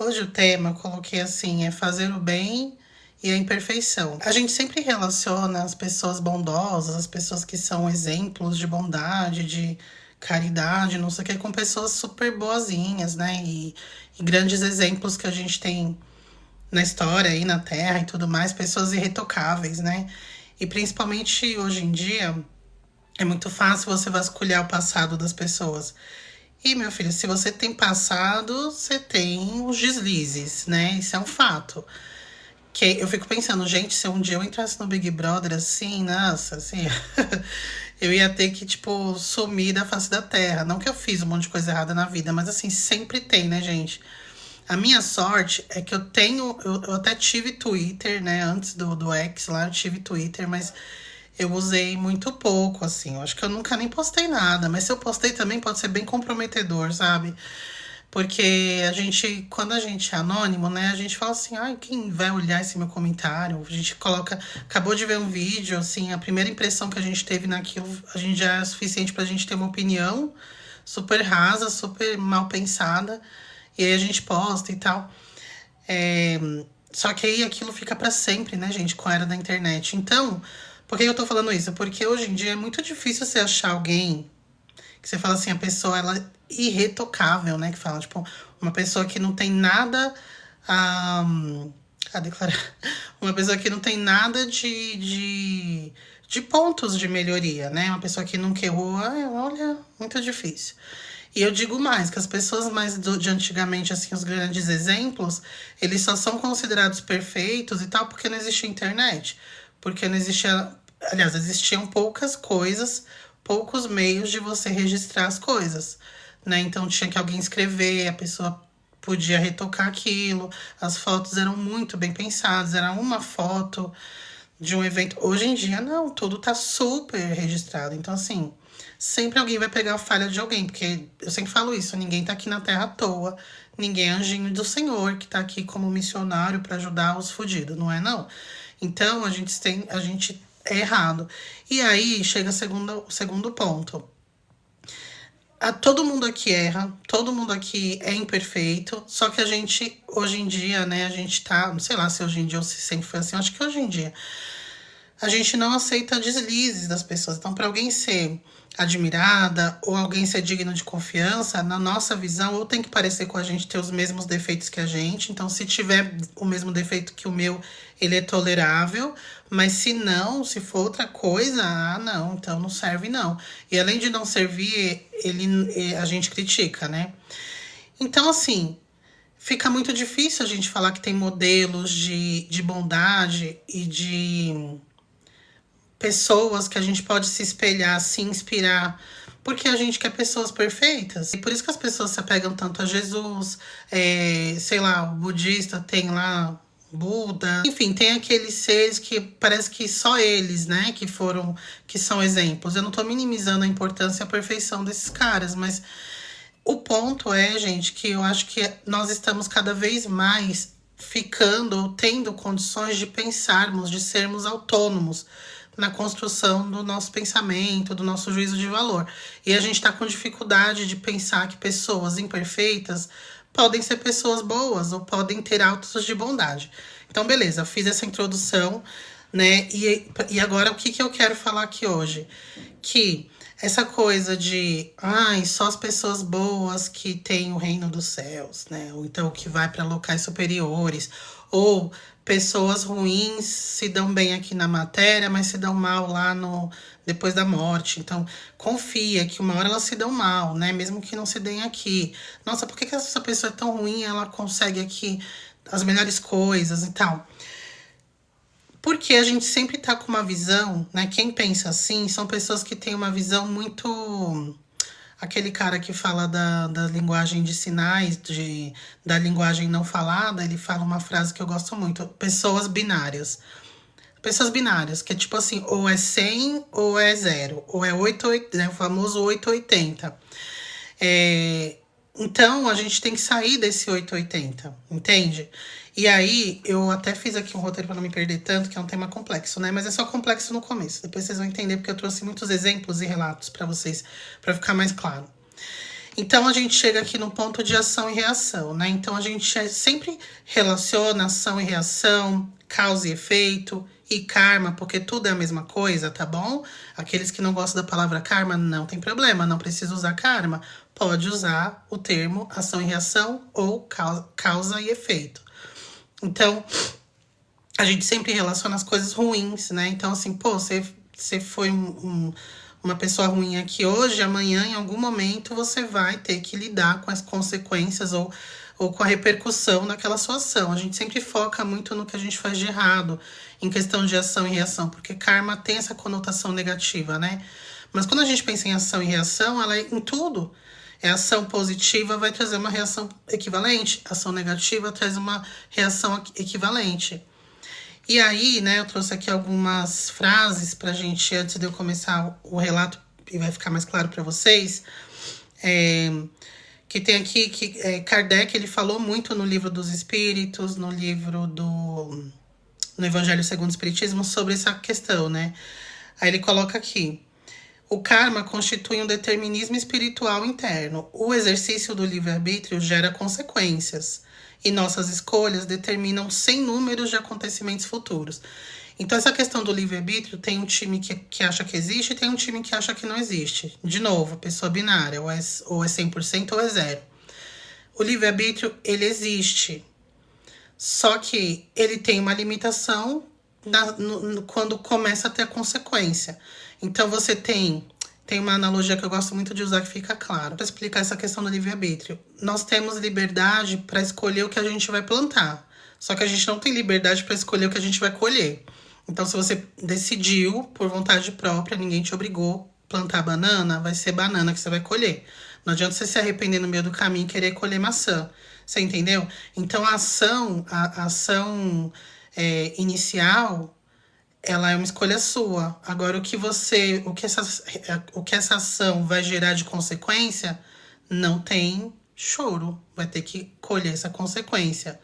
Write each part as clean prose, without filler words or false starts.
Hoje o tema eu coloquei assim, é fazer o bem e a imperfeição. A gente sempre relaciona as pessoas bondosas, as pessoas que são exemplos de bondade, de caridade, não sei o que, com pessoas super boazinhas, né? E grandes exemplos que a gente tem na história aí, na Terra e tudo mais, pessoas irretocáveis, né? E principalmente hoje em dia, é muito fácil você vasculhar o passado das pessoas. E, meu filho, se você tem passado, você tem os deslizes, né? Isso é um fato. Que eu fico pensando, gente, se um dia eu entrasse no Big Brother assim, nossa, assim, eu ia ter que, tipo, sumir da face da terra. Não que eu fiz um monte de coisa errada na vida, mas assim, sempre tem, né, gente? A minha sorte é que eu tenho. Eu até tive Twitter, né? Antes do X lá, eu tive Twitter, mas eu usei muito pouco, assim. Eu acho que eu nunca nem postei nada. Mas se eu postei também pode ser bem comprometedor, sabe? Porque a gente, quando a gente é anônimo, né? A gente fala assim, ai, quem vai olhar esse meu comentário? A gente coloca. Acabou de ver um vídeo, assim, a primeira impressão que a gente teve naquilo, a gente já é suficiente pra gente ter uma opinião super rasa, super mal pensada. E aí a gente posta e tal. É, Só que aí aquilo fica pra sempre, né, gente, com a era da internet. Então, por que eu tô falando isso? Porque hoje em dia é muito difícil você achar alguém que você fala assim, a pessoa ela é irretocável, né? Que fala, tipo, uma pessoa que não tem nada a, a declarar. Uma pessoa que não tem nada de pontos de melhoria, né? Uma pessoa que nunca errou, olha, muito difícil. E eu digo mais, que as pessoas mais de antigamente, assim, os grandes exemplos, eles só são considerados perfeitos e tal porque não existia internet. Porque não existia. Aliás, existiam poucas coisas, poucos meios de você registrar as coisas, né? Então tinha que alguém escrever, a pessoa podia retocar aquilo, as fotos eram muito bem pensadas, era uma foto de um evento. Hoje em dia, não, tudo tá super registrado. Então, assim, sempre alguém vai pegar a falha de alguém, porque eu sempre falo isso, ninguém tá aqui na Terra à toa, ninguém é anjinho do Senhor que tá aqui como missionário para ajudar os fudidos, não é não? Então, a gente é errado. E aí chega o segundo ponto. Todo mundo aqui erra, todo mundo aqui é imperfeito, só que a gente, hoje em dia, né, a gente tá, não sei lá se hoje em dia ou se sempre foi assim, acho que hoje em dia, a gente não aceita deslizes das pessoas. Então, para alguém ser admirada ou alguém ser digno de confiança, na nossa visão, ou tem que parecer com a gente, ter os mesmos defeitos que a gente. Então, se tiver o mesmo defeito que o meu, ele é tolerável. Mas se não, se for outra coisa, não, então não serve não. E além de não servir, a gente critica, né? Então, assim, fica muito difícil a gente falar que tem modelos de bondade e de pessoas que a gente pode se espelhar, se inspirar, porque a gente quer pessoas perfeitas. E por isso que as pessoas se apegam tanto a Jesus, sei lá, o budista tem lá Buda, enfim, tem aqueles seres que parece que só eles, né, que são exemplos. Eu não tô minimizando a importância e a perfeição desses caras, mas o ponto é, gente, que eu acho que nós estamos cada vez mais ficando ou tendo condições de pensarmos, de sermos autônomos na construção do nosso pensamento, do nosso juízo de valor. E a gente está com dificuldade de pensar que pessoas imperfeitas podem ser pessoas boas ou podem ter atos de bondade. Então, beleza, fiz essa introdução, né? E agora o que eu quero falar aqui hoje? Que essa coisa de, ai, só as pessoas boas que têm o reino dos céus, né? Ou então que vai para locais superiores, ou pessoas ruins se dão bem aqui na matéria, mas se dão mal lá no depois da morte. Então, confia que uma hora elas se dão mal, né? Mesmo que não se deem aqui. Nossa, por que essa pessoa é tão ruim e ela consegue aqui as melhores coisas e tal? Porque a gente sempre tá com uma visão, né? Quem pensa assim são pessoas que têm uma visão muito. Aquele cara que fala da linguagem de sinais, da linguagem não falada, ele fala uma frase que eu gosto muito: pessoas binárias. Pessoas binárias, que é tipo assim, ou é 100 ou é zero, ou é 880, né, o famoso 880. Então, a gente tem que sair desse 880, entende? E aí, eu até fiz aqui um roteiro para não me perder tanto, que é um tema complexo, né? Mas é só complexo no começo. Depois vocês vão entender, porque eu trouxe muitos exemplos e relatos para vocês, para ficar mais claro. Então, a gente chega aqui no ponto de ação e reação, né? Então, a gente sempre relaciona ação e reação, causa e efeito e karma, porque tudo é a mesma coisa, tá bom? Aqueles que não gostam da palavra karma, não tem problema, não precisa usar karma. Pode usar o termo ação e reação ou causa e efeito. Então, a gente sempre relaciona as coisas ruins, né? Então, assim, pô, você foi uma pessoa ruim aqui hoje, amanhã, em algum momento, você vai ter que lidar com as consequências ou com a repercussão daquela sua ação. A gente sempre foca muito no que a gente faz de errado, em questão de ação e reação, porque karma tem essa conotação negativa, né? Mas quando a gente pensa em ação e reação, ela é em tudo. É ação positiva vai trazer uma reação equivalente, ação negativa traz uma reação equivalente. E aí, né, eu trouxe aqui algumas frases pra gente, antes de eu começar o relato, e vai ficar mais claro para vocês, que tem aqui, que Kardec, ele falou muito no Livro dos Espíritos, no Evangelho segundo o Espiritismo, sobre essa questão, né? Aí ele coloca aqui: o karma constitui um determinismo espiritual interno. O exercício do livre-arbítrio gera consequências. E nossas escolhas determinam sem números de acontecimentos futuros. Então, essa questão do livre-arbítrio, tem um time que acha que existe e tem um time que acha que não existe. De novo, pessoa binária, ou é 100% ou é zero. O livre-arbítrio, ele existe. Só que ele tem uma limitação quando começa a ter a consequência. Então, você tem uma analogia que eu gosto muito de usar que fica claro. Para explicar essa questão do livre-arbítrio. Nós temos liberdade para escolher o que a gente vai plantar. Só que a gente não tem liberdade para escolher o que a gente vai colher. Então, se você decidiu por vontade própria, ninguém te obrigou a plantar banana, vai ser banana que você vai colher. Não adianta você se arrepender no meio do caminho e querer colher maçã. Você entendeu? Então, a ação inicial, ela é uma escolha sua. Agora, o que essa ação vai gerar de consequência, não tem choro. Vai ter que colher essa consequência.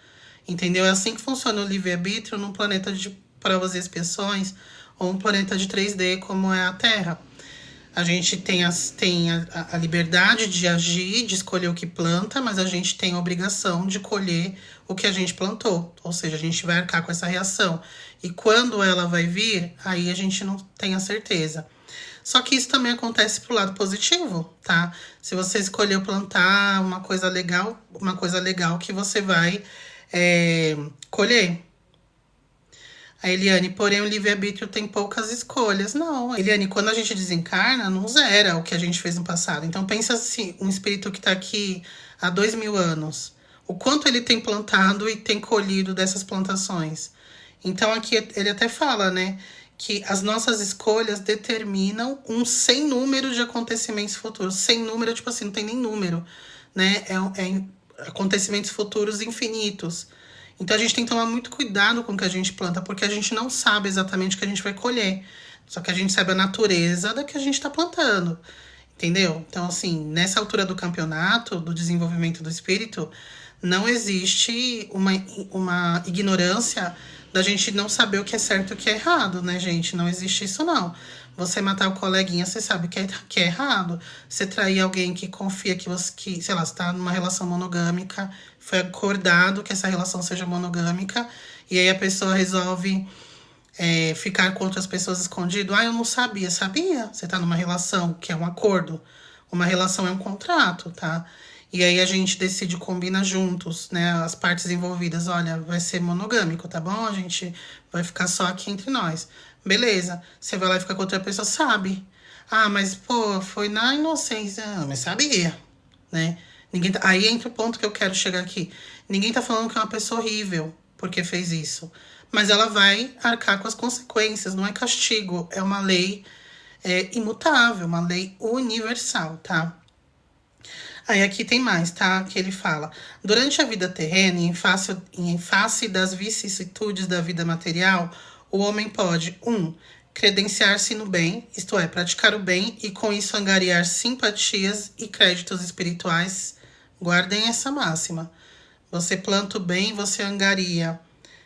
Entendeu? É assim que funciona o livre-arbítrio num planeta de provas e expiações ou um planeta de 3D como é a Terra. A gente tem a liberdade de agir, de escolher o que planta, mas a gente tem a obrigação de colher o que a gente plantou. Ou seja, a gente vai arcar com essa reação. E quando ela vai vir, aí a gente não tem a certeza. Só que isso também acontece pro lado positivo, tá? Se você escolheu plantar uma coisa legal que você vai colher. A Eliane, porém, o livre-arbítrio tem poucas escolhas. Não, Eliane, quando a gente desencarna, não zera o que a gente fez no passado. Então, pensa assim, um espírito que está aqui há 2000 anos. O quanto ele tem plantado e tem colhido dessas plantações. Então, aqui ele até fala, né, que as nossas escolhas determinam um sem número de acontecimentos futuros. Sem número, tipo assim, não tem nem número, né? Acontecimentos futuros infinitos. Então, a gente tem que tomar muito cuidado com o que a gente planta, porque a gente não sabe exatamente o que a gente vai colher. Só que a gente sabe a natureza da que a gente está plantando, entendeu? Então, assim, nessa altura do campeonato, do desenvolvimento do espírito, não existe uma ignorância da gente não saber o que é certo e o que é errado, né, gente? Não existe isso, não. Você matar o coleguinha, você sabe que é errado. Você trair alguém que confia que sei lá, você tá numa relação monogâmica, foi acordado que essa relação seja monogâmica, e aí a pessoa resolve ficar com outras pessoas escondido. Ah, eu não sabia. Sabia? Você tá numa relação que é um acordo. Uma relação é um contrato, tá? E aí a gente decide, combina juntos, né? As partes envolvidas. Olha, vai ser monogâmico, tá bom? A gente vai ficar só aqui entre nós. Beleza. Você vai lá e fica com outra pessoa, sabe? Ah, mas, pô, foi na inocência. Ah, mas sabia, né? Aí entra o ponto que eu quero chegar aqui. Ninguém tá falando que é uma pessoa horrível porque fez isso. Mas ela vai arcar com as consequências. Não é castigo. É uma lei imutável, uma lei universal, tá? Aí aqui tem mais, tá? Que ele fala: durante a vida terrena, em face das vicissitudes da vida material, o homem pode, 1. Credenciar-se no bem, isto é, praticar o bem e com isso angariar simpatias e créditos espirituais. Guardem essa máxima. Você planta o bem, você angaria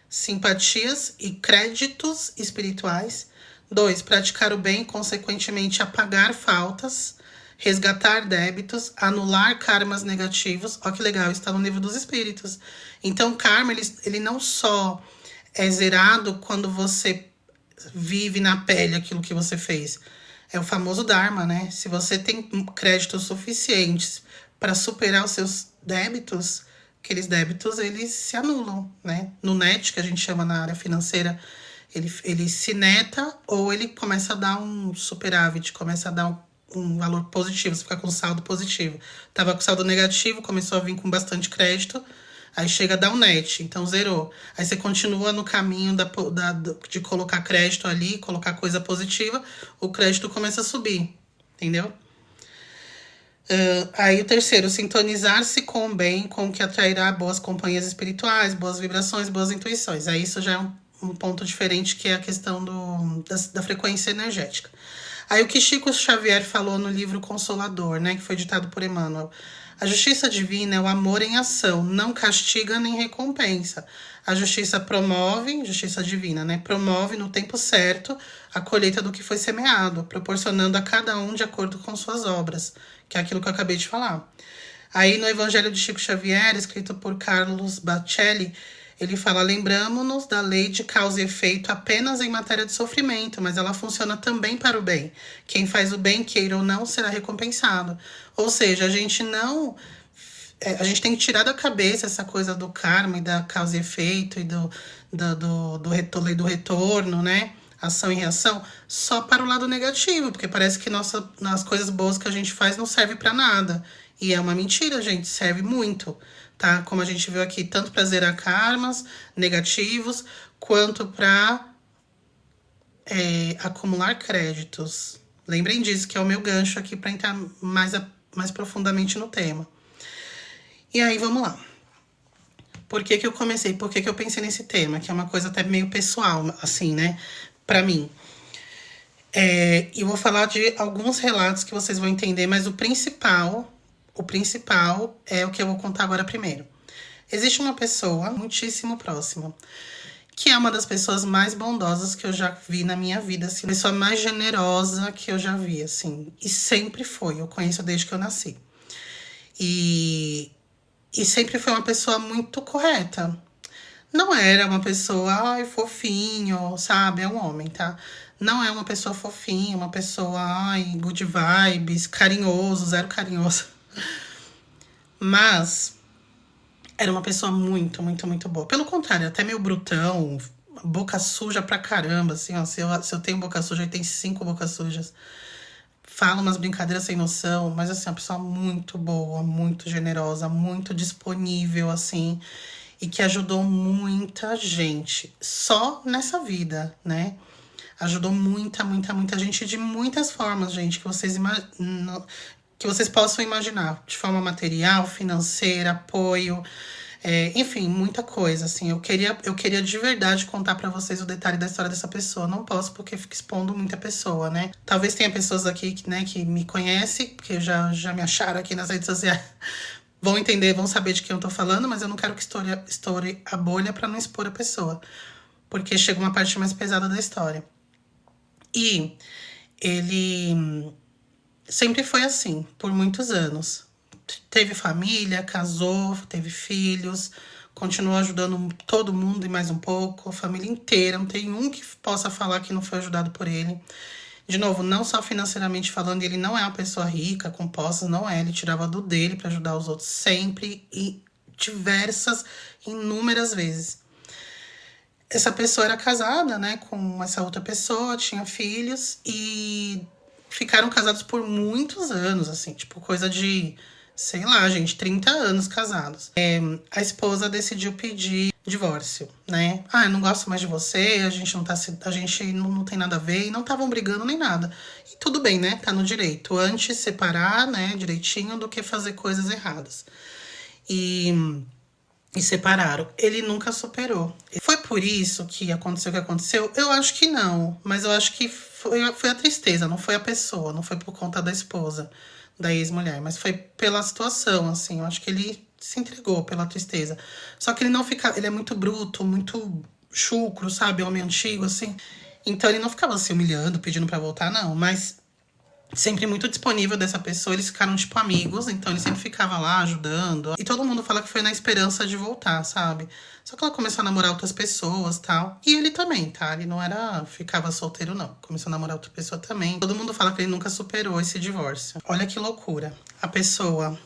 simpatias e créditos espirituais. 2. Praticar o bem, consequentemente apagar faltas. resgatar débitos, anular karmas negativos. Ó que legal, está no livro dos espíritos. Então, karma, ele não só é zerado quando você vive na pele aquilo que você fez. É o famoso Dharma, né? Se você tem créditos suficientes para superar os seus débitos, aqueles débitos, eles se anulam, né? No net, que a gente chama na área financeira, ele se neta ou ele começa a dar um superávit, começa a dar um valor positivo, você fica com saldo positivo. Tava com saldo negativo, começou a vir com bastante crédito, aí chega a dar um net, então zerou. Aí você continua no caminho de colocar crédito ali, colocar coisa positiva, o crédito começa a subir, entendeu? Aí o terceiro, sintonizar-se com o bem, com o que atrairá boas companhias espirituais, boas vibrações, boas intuições. Aí isso já é um ponto diferente, que é a questão da frequência energética. Aí o que Chico Xavier falou no livro Consolador, né, que foi ditado por Emmanuel. A justiça divina é o amor em ação, não castiga nem recompensa. A justiça promove, justiça divina, né, promove no tempo certo a colheita do que foi semeado, proporcionando a cada um de acordo com suas obras, que é aquilo que eu acabei de falar. Aí no Evangelho de Chico Xavier, escrito por Carlos Bacelli, ele fala: lembramo-nos da lei de causa e efeito apenas em matéria de sofrimento, mas ela funciona também para o bem. Quem faz o bem, queira ou não, será recompensado. Ou seja, a gente tem que tirar da cabeça essa coisa do karma e da causa e efeito e lei do retorno, né? Ação e reação, só para o lado negativo, porque parece que nas coisas boas que a gente faz não serve para nada. E é uma mentira, gente, serve muito, tá? Como a gente viu aqui, tanto para zerar karmas negativos, quanto para acumular créditos. Lembrem disso, que é o meu gancho aqui para entrar mais profundamente no tema. E aí, vamos lá. Por que eu comecei? Por que eu pensei nesse tema? Que é uma coisa até meio pessoal, assim, né? Pra mim. E vou falar de alguns relatos que vocês vão entender, mas o principal é o que eu vou contar agora primeiro. Existe uma pessoa muitíssimo próxima, que é uma das pessoas mais bondosas que eu já vi na minha vida, assim, a pessoa mais generosa que eu já vi, assim, e sempre foi, eu conheço desde que eu nasci. E sempre foi uma pessoa muito correta. Não era uma pessoa, fofinho, sabe? É um homem, tá? Não é uma pessoa fofinha, uma pessoa, good vibes, carinhoso, zero carinhoso. Mas era uma pessoa muito, muito, muito boa. Pelo contrário, até meio brutão, boca suja pra caramba, assim, ó. Se eu tenho boca suja, ele tem 5 bocas sujas. Fala umas brincadeiras sem noção, mas assim, uma pessoa muito boa, muito generosa, muito disponível, assim, e que ajudou muita gente, só nessa vida, né? Ajudou muita, muita, muita gente de muitas formas, gente, que vocês possam imaginar, de forma material, financeira, apoio, enfim, muita coisa, assim. Eu queria de verdade contar pra vocês o detalhe da história dessa pessoa. Não posso, porque fico expondo muita pessoa, né? Talvez tenha pessoas aqui que me conhecem, porque já me acharam aqui nas redes sociais. Vão entender, vão saber de quem eu tô falando, mas eu não quero que estoure a bolha pra não expor a pessoa, porque chega uma parte mais pesada da história. E ele sempre foi assim, por muitos anos. Teve família, casou, teve filhos, continuou ajudando todo mundo e mais um pouco, a família inteira. Não tem um que possa falar que não foi ajudado por ele. De novo, não só financeiramente falando, ele não é uma pessoa rica, com posses, não é. Ele tirava do dele para ajudar os outros sempre e inúmeras vezes. Essa pessoa era casada, né, com essa outra pessoa, tinha filhos e ficaram casados por muitos anos, assim, tipo coisa de, sei lá, gente, 30 anos casados. A esposa decidiu pedir divórcio, né? Eu não gosto mais de você, a gente não tem nada a ver, e não estavam brigando nem nada. E tudo bem, né? Tá no direito. Antes separar, né, direitinho, do que fazer coisas erradas. E separaram. Ele nunca superou. Foi por isso que aconteceu o que aconteceu? Eu acho que não, mas eu acho que foi a tristeza, não foi a pessoa, não foi por conta da esposa, da ex-mulher, mas foi pela situação, assim. Eu acho que ele se entregou pela tristeza. Só que ele não ficava, ele é muito bruto, muito chucro, sabe? Homem antigo, assim. Então ele não ficava se humilhando, pedindo pra voltar, não. Mas sempre muito disponível dessa pessoa, eles ficaram, tipo, amigos, então ele sempre ficava lá ajudando. E todo mundo fala que foi na esperança de voltar, sabe? Só que ela começou a namorar outras pessoas, tal. E ele também, tá? Ele não era... ficava solteiro, não. Começou a namorar outra pessoa também. Todo mundo fala que ele nunca superou esse divórcio. Olha que loucura. A pessoa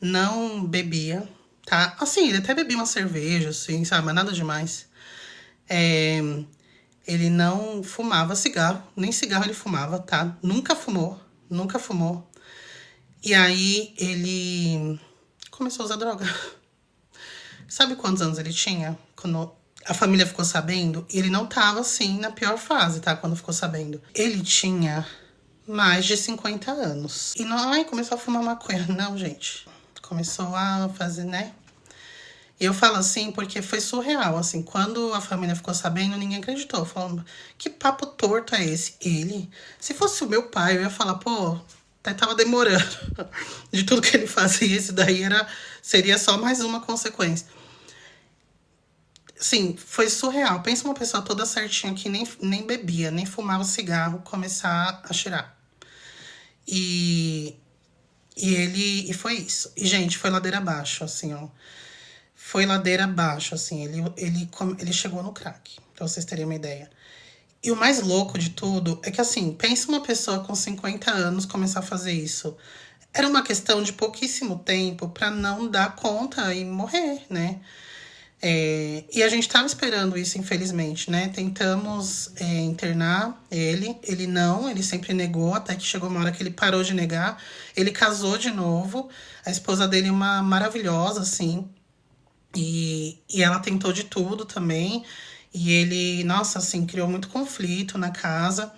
não bebia, tá? Assim, ele até bebia uma cerveja, assim, sabe? Mas nada demais. Ele não fumava cigarro, nem cigarro ele fumava, tá? Nunca fumou, nunca fumou. E aí ele começou a usar droga. Sabe quantos anos ele tinha? Quando a família ficou sabendo, ele não tava assim na pior fase, tá? Quando ficou sabendo. Ele tinha mais de 50 anos. E não, ai, começou a fumar maconha. Não, gente. Começou a fazer, né? E eu falo assim porque foi surreal, assim, quando a família ficou sabendo, ninguém acreditou, falando, que papo torto é esse? Ele? Se fosse o meu pai, eu ia falar, pô, até tava demorando. De tudo que ele fazia, isso daí seria só mais uma consequência. Sim, foi surreal. Pensa uma pessoa toda certinha que nem bebia, nem fumava cigarro, começar a cheirar. E foi isso. E, gente, foi ladeira abaixo, assim, ó. Foi ladeira abaixo, assim. Ele chegou no crack, pra vocês terem uma ideia. E o mais louco de tudo é que, assim, pensa uma pessoa com 50 anos começar a fazer isso. Era uma questão de pouquíssimo tempo pra não dar conta e morrer, né? E a gente estava esperando isso, infelizmente, né? Tentamos internar ele sempre negou, até que chegou uma hora que ele parou de negar. Ele casou de novo, a esposa dele é uma maravilhosa, assim, e ela tentou de tudo também. E ele, nossa, assim, criou muito conflito na casa.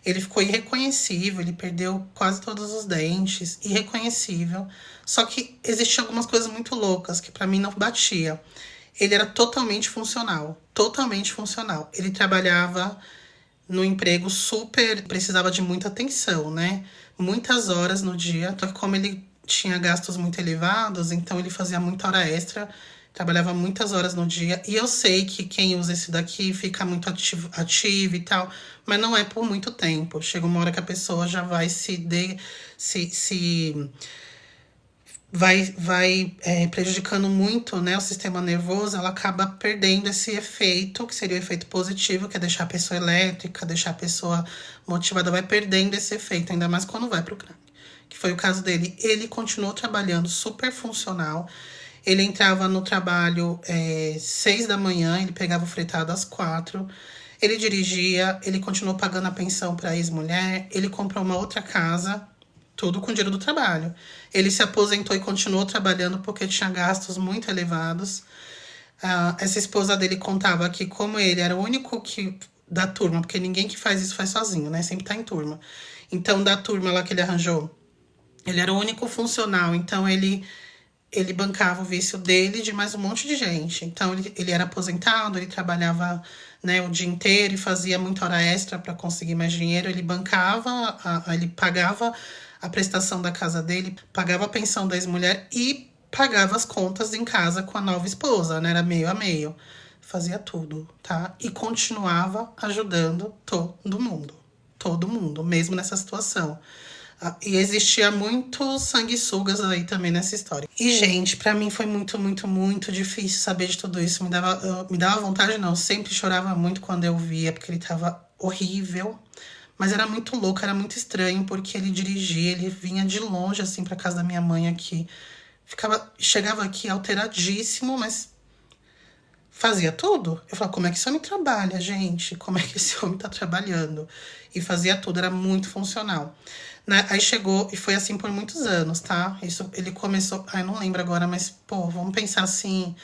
Ele ficou irreconhecível, ele perdeu quase todos os dentes, irreconhecível. Só que existiam algumas coisas muito loucas que pra mim não batia. Ele era totalmente funcional, totalmente funcional. Ele trabalhava no emprego super, precisava de muita atenção, né? Muitas horas no dia, só que como ele tinha gastos muito elevados, então ele fazia muita hora extra, trabalhava muitas horas no dia. E eu sei que quem usa esse daqui fica muito ativo e tal, mas não é por muito tempo. Chega uma hora que a pessoa já vai vai prejudicando muito, né, o sistema nervoso, ela acaba perdendo esse efeito, que seria o efeito positivo, que é deixar a pessoa elétrica, deixar a pessoa motivada, vai perdendo esse efeito, ainda mais quando vai pro crack. Que foi o caso dele. Ele continuou trabalhando super funcional. Ele entrava no trabalho 6 da manhã, ele pegava o fretado às 4. Ele dirigia, ele continuou pagando a pensão para a ex-mulher, ele comprou uma outra casa, tudo com dinheiro do trabalho. Ele se aposentou e continuou trabalhando porque tinha gastos muito elevados. Essa esposa dele contava que, como ele era o único da turma, porque ninguém que faz isso faz sozinho, né? Sempre tá em turma. Então, da turma lá que ele arranjou, ele era o único funcional. Então, ele bancava o vício dele de mais um monte de gente. Então, ele era aposentado, ele trabalhava, né, o dia inteiro e fazia muita hora extra para conseguir mais dinheiro. Ele bancava, ele pagava a prestação da casa dele, pagava a pensão da ex-mulher e pagava as contas em casa com a nova esposa, né? Era meio a meio. Fazia tudo, tá? E continuava ajudando todo mundo, mesmo nessa situação. E existia muito sanguessugas aí também nessa história. E, gente, pra mim foi muito, muito, muito difícil saber de tudo isso. Me dava vontade, não. Eu sempre chorava muito quando eu via, porque ele tava horrível. Mas era muito louco, era muito estranho, porque ele dirigia, ele vinha de longe, assim, pra casa da minha mãe aqui. Chegava aqui alteradíssimo, mas fazia tudo. Eu falava, como é que esse homem trabalha, gente? Como é que esse homem tá trabalhando? E fazia tudo, era muito funcional. Aí chegou, e foi assim por muitos anos, tá? Isso, ele começou, eu não lembro agora, mas, pô, vamos pensar assim,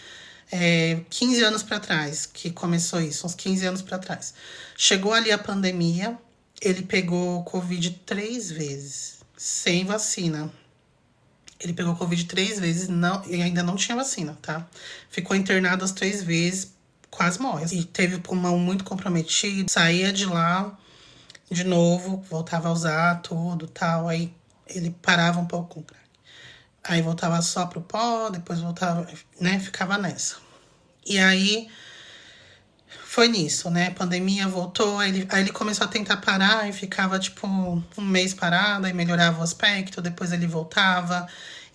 15 anos pra trás que começou isso, uns 15 anos pra trás. Chegou ali a pandemia, ele pegou Covid 3 vezes, sem vacina. Ele pegou Covid 3 vezes e ainda não tinha vacina, tá? Ficou internado as 3 vezes, quase morre. E teve o pulmão muito comprometido, saía de lá de novo, voltava a usar tudo, tal. Aí ele parava um pouco com o crack. Aí voltava só pro pó, depois voltava, né? Ficava nessa. E aí foi nisso, né? Pandemia voltou, aí ele começou a tentar parar e ficava, tipo, um mês parado, aí melhorava o aspecto, depois ele voltava.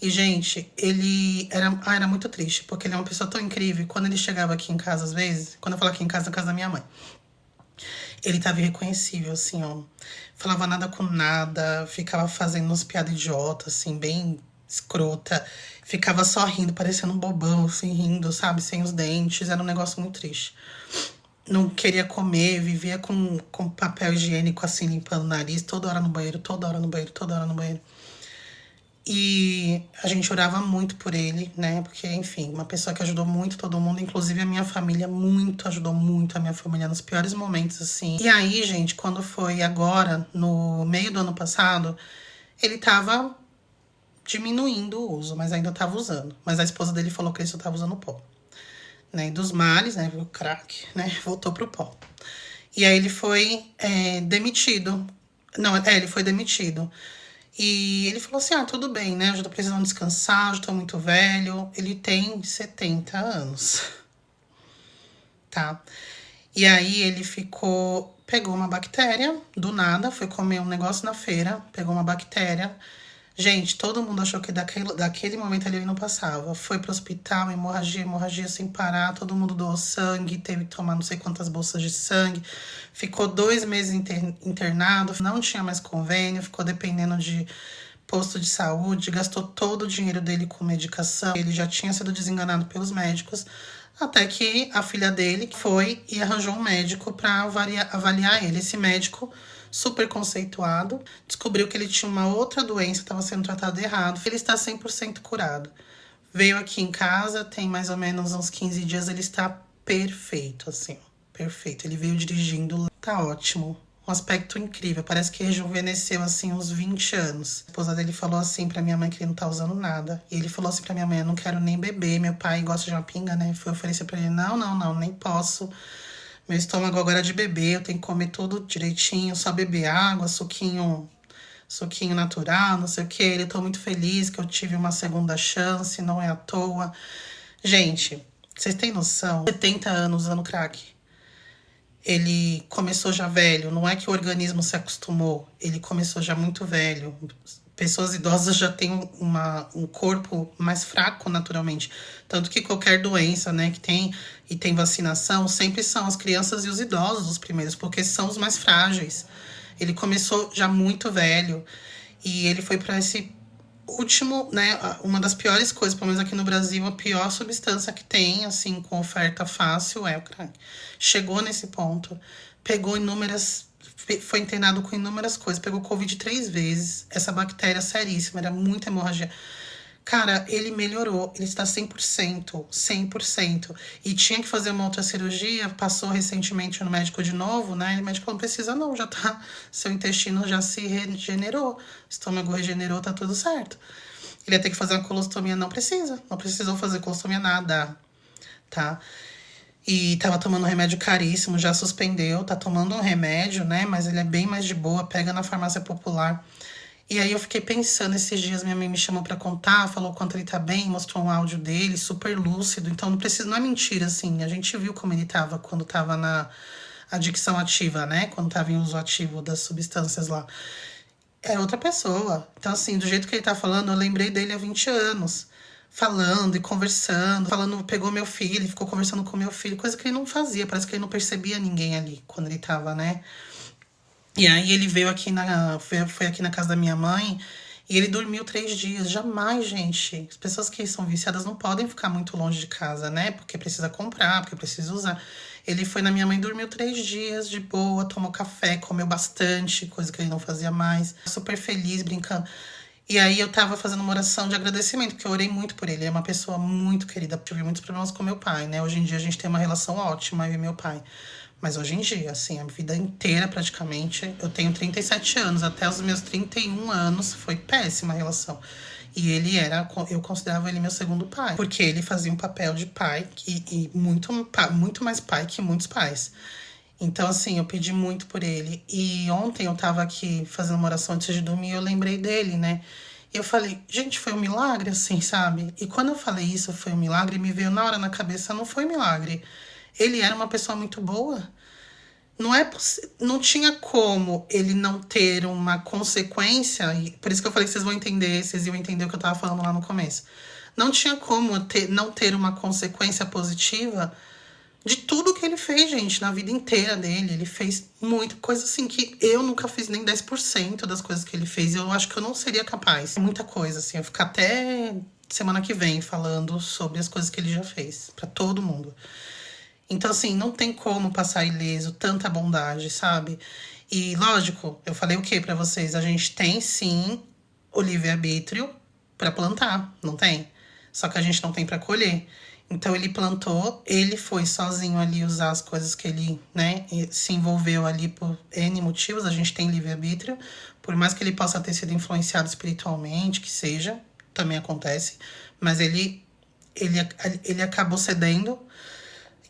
E, gente, ele era muito triste, porque ele é uma pessoa tão incrível. E quando ele chegava aqui em casa, às vezes, quando eu falo aqui em casa, na casa da minha mãe, ele tava irreconhecível, assim, ó. Falava nada com nada, ficava fazendo uns piadas idiota, assim, bem escrota. Ficava só rindo, parecendo um bobão, assim, rindo, sabe? Sem os dentes. Era um negócio muito triste. Não queria comer, vivia com papel higiênico, assim, limpando o nariz, toda hora no banheiro, toda hora no banheiro, toda hora no banheiro. E a gente orava muito por ele, né? Porque, enfim, uma pessoa que ajudou muito todo mundo, inclusive a minha família, muito, ajudou muito a minha família nos piores momentos, assim. E aí, gente, quando foi agora, no meio do ano passado, ele tava diminuindo o uso, mas ainda tava usando. Mas a esposa dele falou que ele só tava usando pó. Né? E dos males, né? O crack, né? Voltou pro pó. E aí ele foi demitido. Não, ele foi demitido. E ele falou assim, tudo bem, né? Eu já tô precisando descansar, já tô muito velho. Ele tem 70 anos, tá? E aí ele pegou uma bactéria, do nada, foi comer um negócio na feira, pegou uma bactéria. Gente, todo mundo achou que daquele momento ali ele não passava. Foi pro hospital, hemorragia sem parar, todo mundo doou sangue, teve que tomar não sei quantas bolsas de sangue. Ficou 2 meses internado, não tinha mais convênio, ficou dependendo de posto de saúde, gastou todo o dinheiro dele com medicação. Ele já tinha sido desenganado pelos médicos, até que a filha dele foi e arranjou um médico para avaliar ele. Esse médico, super conceituado, descobriu que ele tinha uma outra doença, estava sendo tratado errado. Ele está 100% curado. Veio aqui em casa, tem mais ou menos uns 15 dias, ele está perfeito, assim, perfeito. Ele veio dirigindo, tá ótimo. Um aspecto incrível, parece que rejuvenesceu, assim, uns 20 anos. A esposa dele falou assim pra minha mãe que ele não tá usando nada. E ele falou assim pra minha mãe, eu não quero nem beber, meu pai gosta de uma pinga, né? Foi oferecer pra ele, não, nem posso. Meu estômago agora é de beber, eu tenho que comer tudo direitinho, só beber água, suquinho natural, não sei o que. Ele tô muito feliz que eu tive uma segunda chance, não é à toa. Gente, vocês têm noção? 70 anos usando crack. Ele começou já velho, não é que o organismo se acostumou, ele começou já muito velho. Pessoas idosas já têm um corpo mais fraco naturalmente. Tanto que qualquer doença, né, que tem vacinação, sempre são as crianças e os idosos os primeiros, porque são os mais frágeis. Ele começou já muito velho e ele foi para esse último, né, uma das piores coisas, pelo menos aqui no Brasil, a pior substância que tem, assim, com oferta fácil é o crack. Chegou nesse ponto, foi internado com inúmeras coisas, pegou Covid 3 vezes, essa bactéria seríssima, era muita hemorragia. Cara, ele melhorou, ele está 100%, 100%. E tinha que fazer uma outra cirurgia, passou recentemente no médico de novo, né? E o médico falou, não precisa não, já tá, seu intestino já se regenerou, estômago regenerou, tá tudo certo. Ele ia ter que fazer uma colostomia, não precisou fazer colostomia nada, tá? E tava tomando um remédio caríssimo, já suspendeu, tá tomando um remédio, né? Mas ele é bem mais de boa, pega na farmácia popular. E aí eu fiquei pensando, esses dias minha mãe me chamou pra contar, falou quanto ele tá bem, mostrou um áudio dele, super lúcido. Então não é mentira, assim. A gente viu como ele tava quando tava na adicção ativa, né? Quando tava em uso ativo das substâncias lá. É outra pessoa. Então, assim, do jeito que ele tá falando, eu lembrei dele há 20 anos. Falando e conversando, pegou meu filho, ficou conversando com meu filho, coisa que ele não fazia, parece que ele não percebia ninguém ali quando ele tava, né? E aí ele foi aqui na casa da minha mãe e ele dormiu 3 dias. Jamais, gente. As pessoas que são viciadas não podem ficar muito longe de casa, né? Porque precisa comprar, porque precisa usar. Ele foi na minha mãe, dormiu 3 dias de boa, tomou café, comeu bastante, coisa que ele não fazia mais. Super feliz, brincando. E aí eu tava fazendo uma oração de agradecimento, porque eu orei muito por ele. Ele é uma pessoa muito querida. Tive muitos problemas com meu pai, né? Hoje em dia a gente tem uma relação ótima, eu e meu pai. Mas hoje em dia, assim, a vida inteira praticamente, eu tenho 37 anos, até os meus 31 anos foi péssima a relação. E eu considerava ele meu segundo pai, porque ele fazia um papel de pai e muito mais pai que muitos pais. Então, assim, eu pedi muito por ele. E ontem eu tava aqui fazendo uma oração antes de dormir e eu lembrei dele, né? E eu falei, gente, foi um milagre, assim, sabe? E quando eu falei isso, foi um milagre, me veio na hora na cabeça, não foi milagre. Ele era uma pessoa muito boa. Não tinha como ele não ter uma consequência, e por isso que eu falei que vocês vão entender, vocês iam entender o que eu tava falando lá no começo. Não tinha como não ter uma consequência positiva de tudo que ele fez, gente, na vida inteira dele. Ele fez muita coisa assim que eu nunca fiz nem 10% das coisas que ele fez. E eu acho que eu não seria capaz. Muita coisa, assim. Eu ficar até semana que vem falando sobre as coisas que ele já fez pra todo mundo. Então, assim, não tem como passar ileso tanta bondade, sabe? E, lógico, eu falei o que pra vocês? A gente tem, sim, o livre-arbítrio pra plantar, não tem? Só que a gente não tem pra colher. Então, ele plantou, ele foi sozinho ali usar as coisas que ele, né, se envolveu ali por N motivos. A gente tem livre-arbítrio. Por mais que ele possa ter sido influenciado espiritualmente, que seja, também acontece. Mas ele acabou cedendo.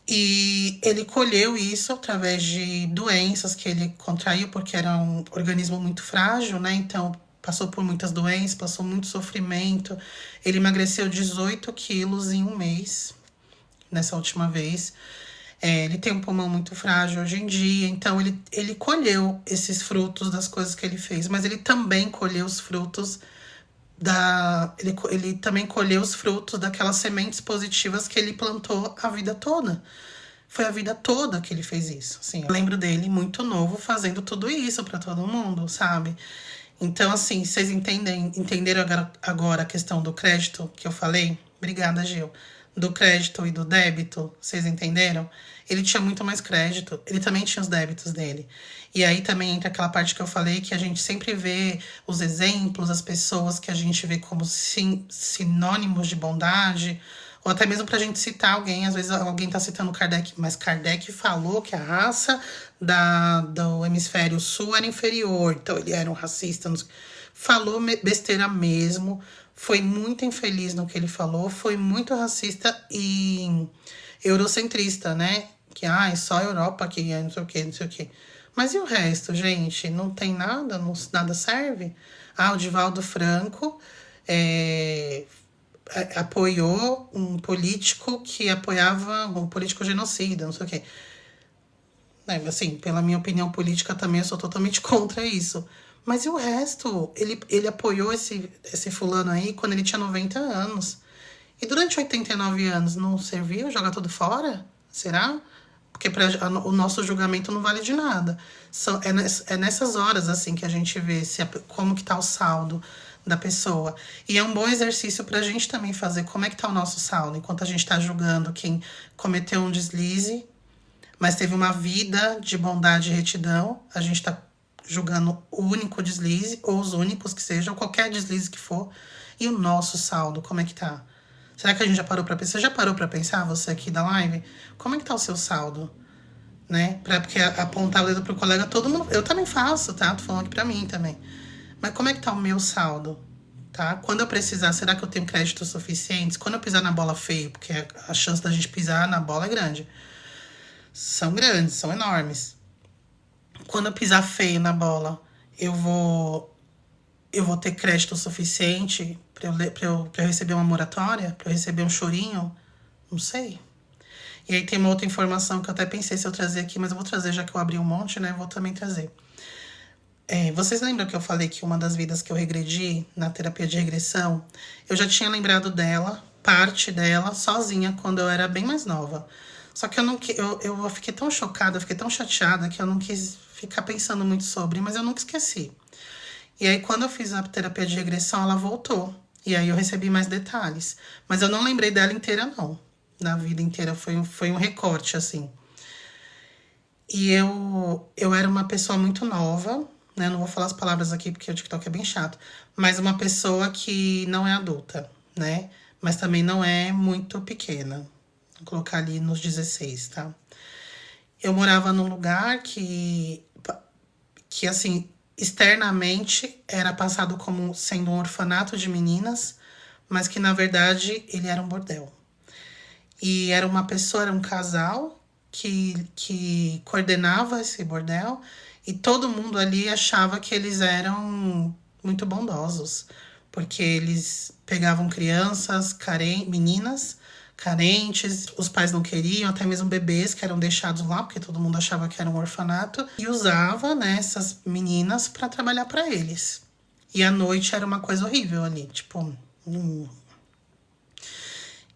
E ele colheu isso através de doenças que ele contraiu, porque era um organismo muito frágil, né? Então, passou por muitas doenças, passou muito sofrimento. Ele emagreceu 18 quilos em um mês, nessa última vez. Ele tem um pulmão muito frágil hoje em dia, então ele colheu esses frutos das coisas que ele fez, mas ele também colheu os frutos ele também colheu os frutos daquelas sementes positivas que ele plantou a vida toda. Foi a vida toda que ele fez isso. Assim, eu lembro dele muito novo fazendo tudo isso para todo mundo, sabe? Então, assim, vocês entenderam agora a questão do crédito que eu falei? Obrigada, Gil. Do crédito e do débito, vocês entenderam? Ele tinha muito mais crédito, ele também tinha os débitos dele. E aí também entra aquela parte que eu falei, que a gente sempre vê os exemplos, as pessoas que a gente vê como sinônimos de bondade, ou até mesmo pra gente citar alguém. Às vezes alguém tá citando Kardec, mas Kardec falou que a raça do hemisfério sul era inferior, então ele era um racista. Falou besteira mesmo, foi muito infeliz no que ele falou, foi muito racista e eurocentrista, né? Que, é só a Europa que não sei o que, não sei o que. Mas e o resto, gente? Não tem nada? Nada serve? O Divaldo Franco apoiou um político que apoiava um político genocida, não sei o quê. Assim, pela minha opinião política também, eu sou totalmente contra isso. Mas e o resto? Ele apoiou esse fulano aí quando ele tinha 90 anos. E durante 89 anos não serviu? Joga tudo fora? Será? Porque o nosso julgamento não vale de nada. É nessas horas, assim, que a gente vê como que tá o saldo da pessoa. E é um bom exercício pra gente também fazer como é que tá o nosso saldo. Enquanto a gente tá julgando quem cometeu um deslize, mas teve uma vida de bondade e retidão, a gente tá julgando o único deslize, ou os únicos que sejam, qualquer deslize que for. E o nosso saldo, como é que tá? Será que a gente já parou pra pensar? Você já parou pra pensar, você aqui da live? Como é que tá o seu saldo? Né? Porque apontar o dedo pro colega, todo mundo... Eu também faço, tá? Tô falando aqui pra mim também. Mas como é que tá o meu saldo? Tá? Quando eu precisar, será que eu tenho créditos suficientes? Quando eu pisar na bola feio, porque a chance da gente pisar na bola é grande. São grandes, são enormes. Quando eu pisar feio na bola, eu vou ter crédito suficiente pra eu receber uma moratória? Pra eu receber um chorinho? Não sei. E aí tem uma outra informação que eu até pensei se eu trazer aqui, mas eu vou trazer, já que eu abri um monte, né? Eu vou também trazer. Vocês lembram que eu falei que uma das vidas que eu regredi na terapia de regressão, eu já tinha lembrado dela, parte dela, sozinha, quando eu era bem mais nova. Só que eu fiquei tão chocada, fiquei tão chateada, que eu não quis ficar pensando muito sobre, mas eu nunca esqueci. E aí, quando eu fiz a terapia de regressão, ela voltou. E aí eu recebi mais detalhes. Mas eu não lembrei dela inteira, não. Na vida inteira, foi um recorte, assim. E eu era uma pessoa muito nova, né? Não vou falar as palavras aqui, porque o TikTok é bem chato. Mas uma pessoa que não é adulta, né? Mas também não é muito pequena. Vou colocar ali nos 16, tá? Eu morava num lugar que assim, externamente era passado como sendo um orfanato de meninas, mas que, na verdade, ele era um bordel. E era um casal que coordenava esse bordel, e todo mundo ali achava que eles eram muito bondosos, porque eles pegavam crianças, meninas carentes, os pais não queriam, até mesmo bebês que eram deixados lá, porque todo mundo achava que era um orfanato, e usava, né, essas meninas para trabalhar para eles. E à noite era uma coisa horrível ali, tipo.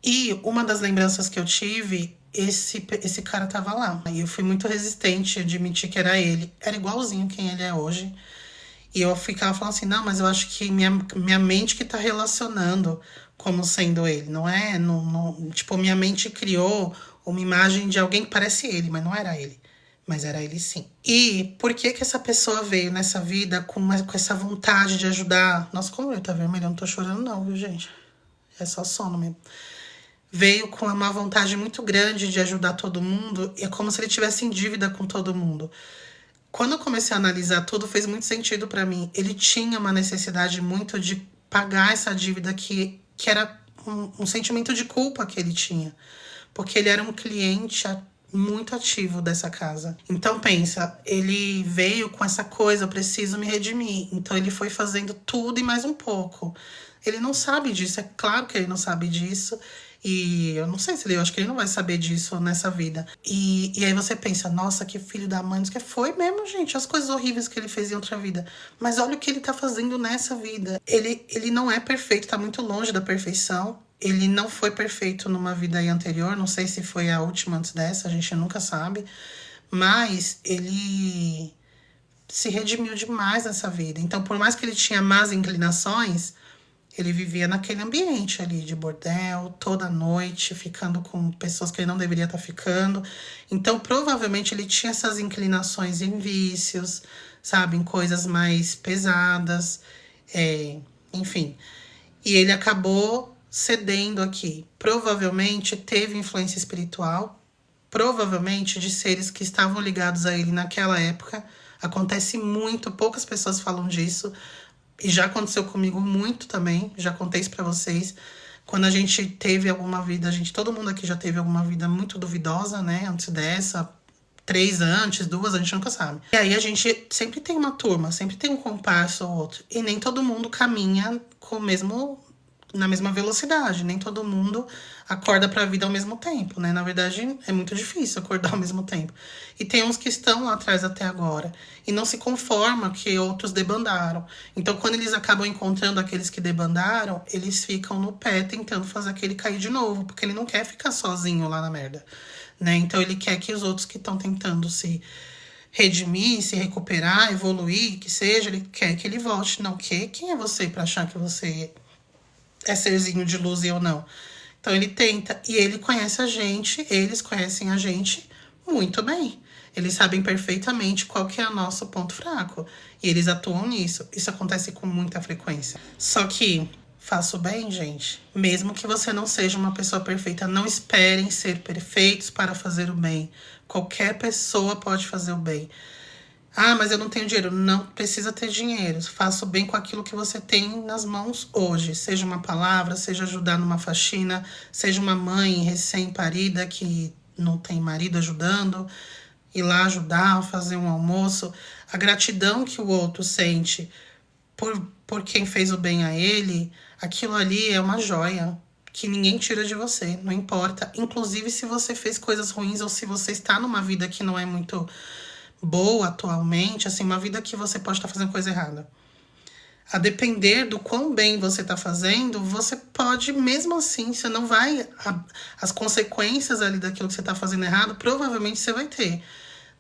E uma das lembranças que eu tive, esse cara tava lá. E eu fui muito resistente a admitir que era ele. Era igualzinho quem ele é hoje. E eu ficava falando assim, não, mas eu acho que minha mente que tá relacionando como sendo ele. Não é, tipo, minha mente criou uma imagem de alguém que parece ele, mas não era ele. Mas era ele sim. E por que que essa pessoa veio nessa vida com essa vontade de ajudar? Nossa, como ele tá vermelho, eu não tô chorando não, viu, gente? É só sono mesmo. Veio com uma vontade muito grande de ajudar todo mundo. E é como se ele tivesse em dívida com todo mundo. Quando eu comecei a analisar tudo, fez muito sentido para mim. Ele tinha uma necessidade muito de pagar essa dívida que era um sentimento de culpa que ele tinha. Porque ele era um cliente muito ativo dessa casa. Então pensa, ele veio com essa coisa, eu preciso me redimir. Então ele foi fazendo tudo e mais um pouco. Ele não sabe disso, é claro que ele não sabe disso. E eu não sei se eu acho que ele não vai saber disso nessa vida. E aí você pensa, nossa, que filho da mãe. Que foi mesmo, gente, as coisas horríveis que ele fez em outra vida. Mas olha o que ele tá fazendo nessa vida. Ele não é perfeito, tá muito longe da perfeição. Ele não foi perfeito numa vida aí anterior. Não sei se foi a última antes dessa, a gente nunca sabe. Mas ele se redimiu demais nessa vida. Então, por mais que ele tinha más inclinações, ele vivia naquele ambiente ali de bordel, toda noite, ficando com pessoas que ele não deveria estar ficando. Então, provavelmente, ele tinha essas inclinações em vícios, sabe? Em coisas mais pesadas, enfim. E ele acabou cedendo aqui. Provavelmente, teve influência espiritual, provavelmente de seres que estavam ligados a ele naquela época. Acontece muito, poucas pessoas falam disso. E já aconteceu comigo muito também, já contei isso pra vocês. Quando a gente teve alguma vida, todo mundo aqui já teve alguma vida muito duvidosa, né? Antes dessa, 3 antes, 2, a gente nunca sabe. E aí a gente sempre tem uma turma, sempre tem um compasso ou outro. E nem todo mundo caminha na mesma velocidade, nem todo mundo acorda para a vida ao mesmo tempo, né? Na verdade, é muito difícil acordar ao mesmo tempo. E tem uns que estão lá atrás até agora e não se conformam que outros debandaram. Então, quando eles acabam encontrando aqueles que debandaram, eles ficam no pé tentando fazer aquele cair de novo, porque ele não quer ficar sozinho lá na merda, né? Então, ele quer que os outros que estão tentando se redimir, se recuperar, evoluir, que seja, ele quer que ele volte. Não, quem é você para achar que você é serzinho de luz e eu não? Então ele tenta, e ele conhece a gente, eles conhecem a gente muito bem. Eles sabem perfeitamente qual que é o nosso ponto fraco. E eles atuam nisso. Isso acontece com muita frequência. Só que, faça o bem, gente. Mesmo que você não seja uma pessoa perfeita, não esperem ser perfeitos para fazer o bem. Qualquer pessoa pode fazer o bem. Ah, mas eu não tenho dinheiro. Não precisa ter dinheiro. Faça o bem com aquilo que você tem nas mãos hoje. Seja uma palavra, seja ajudar numa faxina, seja uma mãe recém-parida que não tem marido ajudando, ir lá ajudar, fazer um almoço. A gratidão que o outro sente por quem fez o bem a ele, aquilo ali é uma joia que ninguém tira de você, não importa. Inclusive se você fez coisas ruins ou se você está numa vida que não é muito boa atualmente, assim, uma vida que você pode estar fazendo coisa errada. A depender do quão bem você está fazendo, você pode, mesmo assim, você não vai... As consequências ali daquilo que você está fazendo errado, provavelmente você vai ter,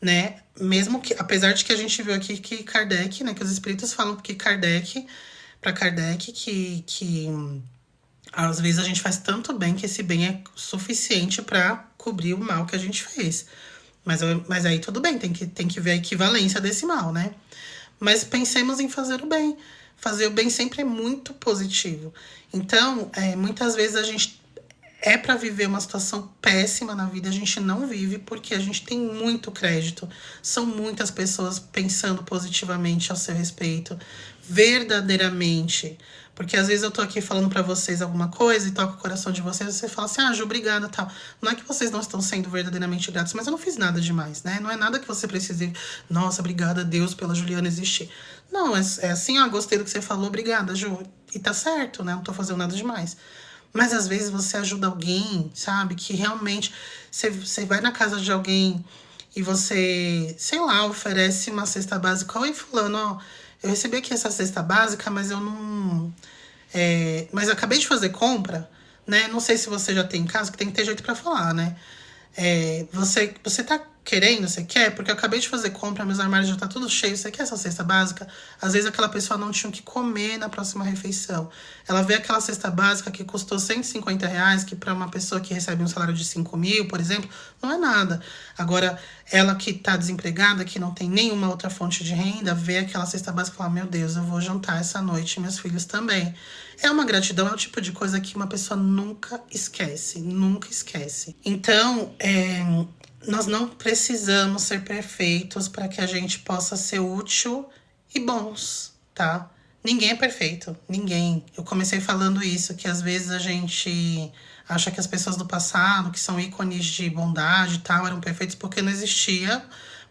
né? Mesmo que, apesar de que a gente viu aqui que Kardec, né, que os espíritos falam que Kardec, que às vezes a gente faz tanto bem que esse bem é suficiente para cobrir o mal que a gente fez. Mas aí tudo bem, tem que ver a equivalência desse mal, né? Mas pensemos em fazer o bem. Fazer o bem sempre é muito positivo. Então, muitas vezes a gente para viver uma situação péssima na vida, a gente não vive porque a gente tem muito crédito. São muitas pessoas pensando positivamente ao seu respeito, verdadeiramente. Porque às vezes eu tô aqui falando pra vocês alguma coisa e toco o coração de vocês, você fala assim, Ju, obrigada, tal. Não é que vocês não estão sendo verdadeiramente gratos, mas eu não fiz nada demais, né? Não é nada que você precise, nossa, obrigada a Deus pela Juliana existir. Não, é assim, gostei do que você falou, obrigada, Ju. E tá certo, né? Não tô fazendo nada demais. Mas às vezes você ajuda alguém, sabe? Que realmente você vai na casa de alguém e você, sei lá, oferece uma cesta básica. Oi, fulano, ó, eu recebi aqui essa cesta básica, mas eu não. Mas eu acabei de fazer compra, né? Não sei se você já tem em casa, que tem que ter jeito pra falar, né? Você tá querendo, você quer? Porque eu acabei de fazer compra, meus armários já tá tudo cheio, você quer essa cesta básica? Às vezes aquela pessoa não tinha o que comer na próxima refeição. Ela vê aquela cesta básica que custou R$ 150, que para uma pessoa que recebe um salário de 5.000, por exemplo, não é nada. Agora, ela que tá desempregada, que não tem nenhuma outra fonte de renda, vê aquela cesta básica e fala, meu Deus, eu vou jantar essa noite e meus filhos também. É uma gratidão, é o tipo de coisa que uma pessoa nunca esquece, nunca esquece. Então, nós não precisamos ser perfeitos para que a gente possa ser útil e bons, tá? Ninguém é perfeito, ninguém. Eu comecei falando isso, que às vezes a gente acha que as pessoas do passado, que são ícones de bondade e tal, eram perfeitos porque não existia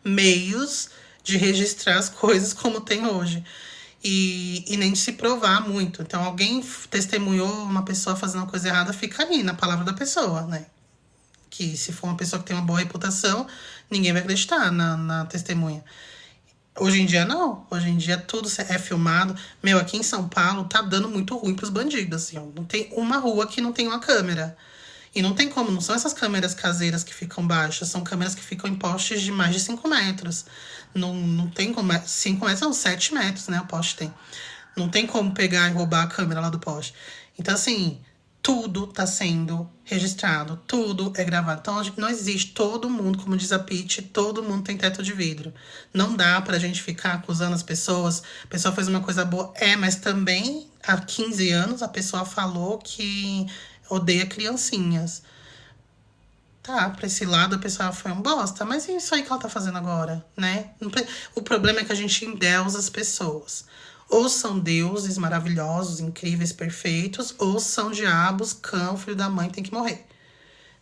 meios de registrar as coisas como tem hoje. E nem de se provar muito. Então, alguém testemunhou uma pessoa fazendo uma coisa errada, fica ali na palavra da pessoa, né? Que se for uma pessoa que tem uma boa reputação, ninguém vai acreditar na testemunha. Hoje em dia, não. Hoje em dia, tudo é filmado. Meu, aqui em São Paulo, tá dando muito ruim pros bandidos, assim, ó. Não tem uma rua que não tem uma câmera. E não tem como, não são essas câmeras caseiras que ficam baixas, são câmeras que ficam em postes de mais de 5 metros. Não tem como, 5 metros são 7 metros, né, o poste tem. Não tem como pegar e roubar a câmera lá do poste. Então, assim, tudo tá sendo registrado, tudo é gravado. Então, não existe todo mundo, como diz a Pitty, todo mundo tem teto de vidro. Não dá pra gente ficar acusando as pessoas. A pessoa fez uma coisa boa. Mas também, há 15 anos, a pessoa falou que odeia criancinhas. Tá, pra esse lado a pessoa foi um bosta, mas é isso aí que ela tá fazendo agora, né? O problema é que a gente endeusa as pessoas. Ou são deuses maravilhosos, incríveis, perfeitos, ou são diabos, cão, filho da mãe, tem que morrer.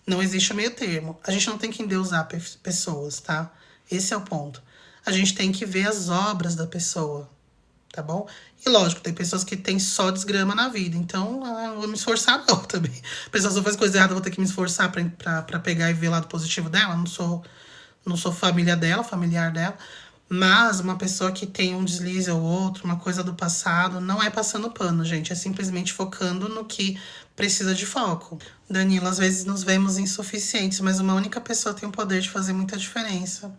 Não existe o meio termo. A gente não tem que endeusar pessoas, tá? Esse é o ponto. A gente tem que ver as obras da pessoa, tá bom? E lógico, tem pessoas que têm só desgrama na vida, então eu vou me esforçar não também. A pessoa só faz coisa errada, eu vou ter que me esforçar pra pegar e ver o lado positivo dela. Não sou família dela, familiar dela. Mas uma pessoa que tem um deslize ou outro, uma coisa do passado, não é passando pano, gente. É simplesmente focando no que precisa de foco. Danilo, às vezes nos vemos insuficientes, mas uma única pessoa tem o poder de fazer muita diferença.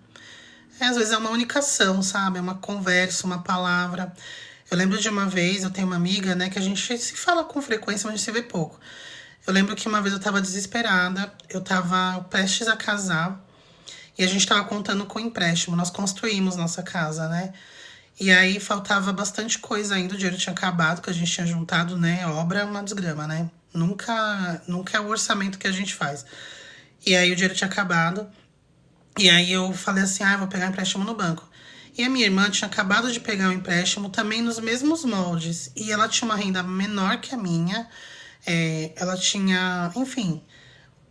Às vezes é uma única ação, sabe? É uma conversa, uma palavra. Eu lembro de uma vez, eu tenho uma amiga, né, que a gente se fala com frequência, mas a gente se vê pouco. Eu lembro que uma vez eu tava desesperada, eu tava prestes a casar, e a gente tava contando com empréstimo. Nós construímos nossa casa, né? E aí faltava bastante coisa ainda, o dinheiro tinha acabado, que a gente tinha juntado, né? Obra é uma desgrama, né? Nunca é o orçamento que a gente faz. E aí o dinheiro tinha acabado. E aí eu falei assim, eu vou pegar um empréstimo no banco. E a minha irmã tinha acabado de pegar um empréstimo também nos mesmos moldes. E ela tinha uma renda menor que a minha. Ela tinha, enfim,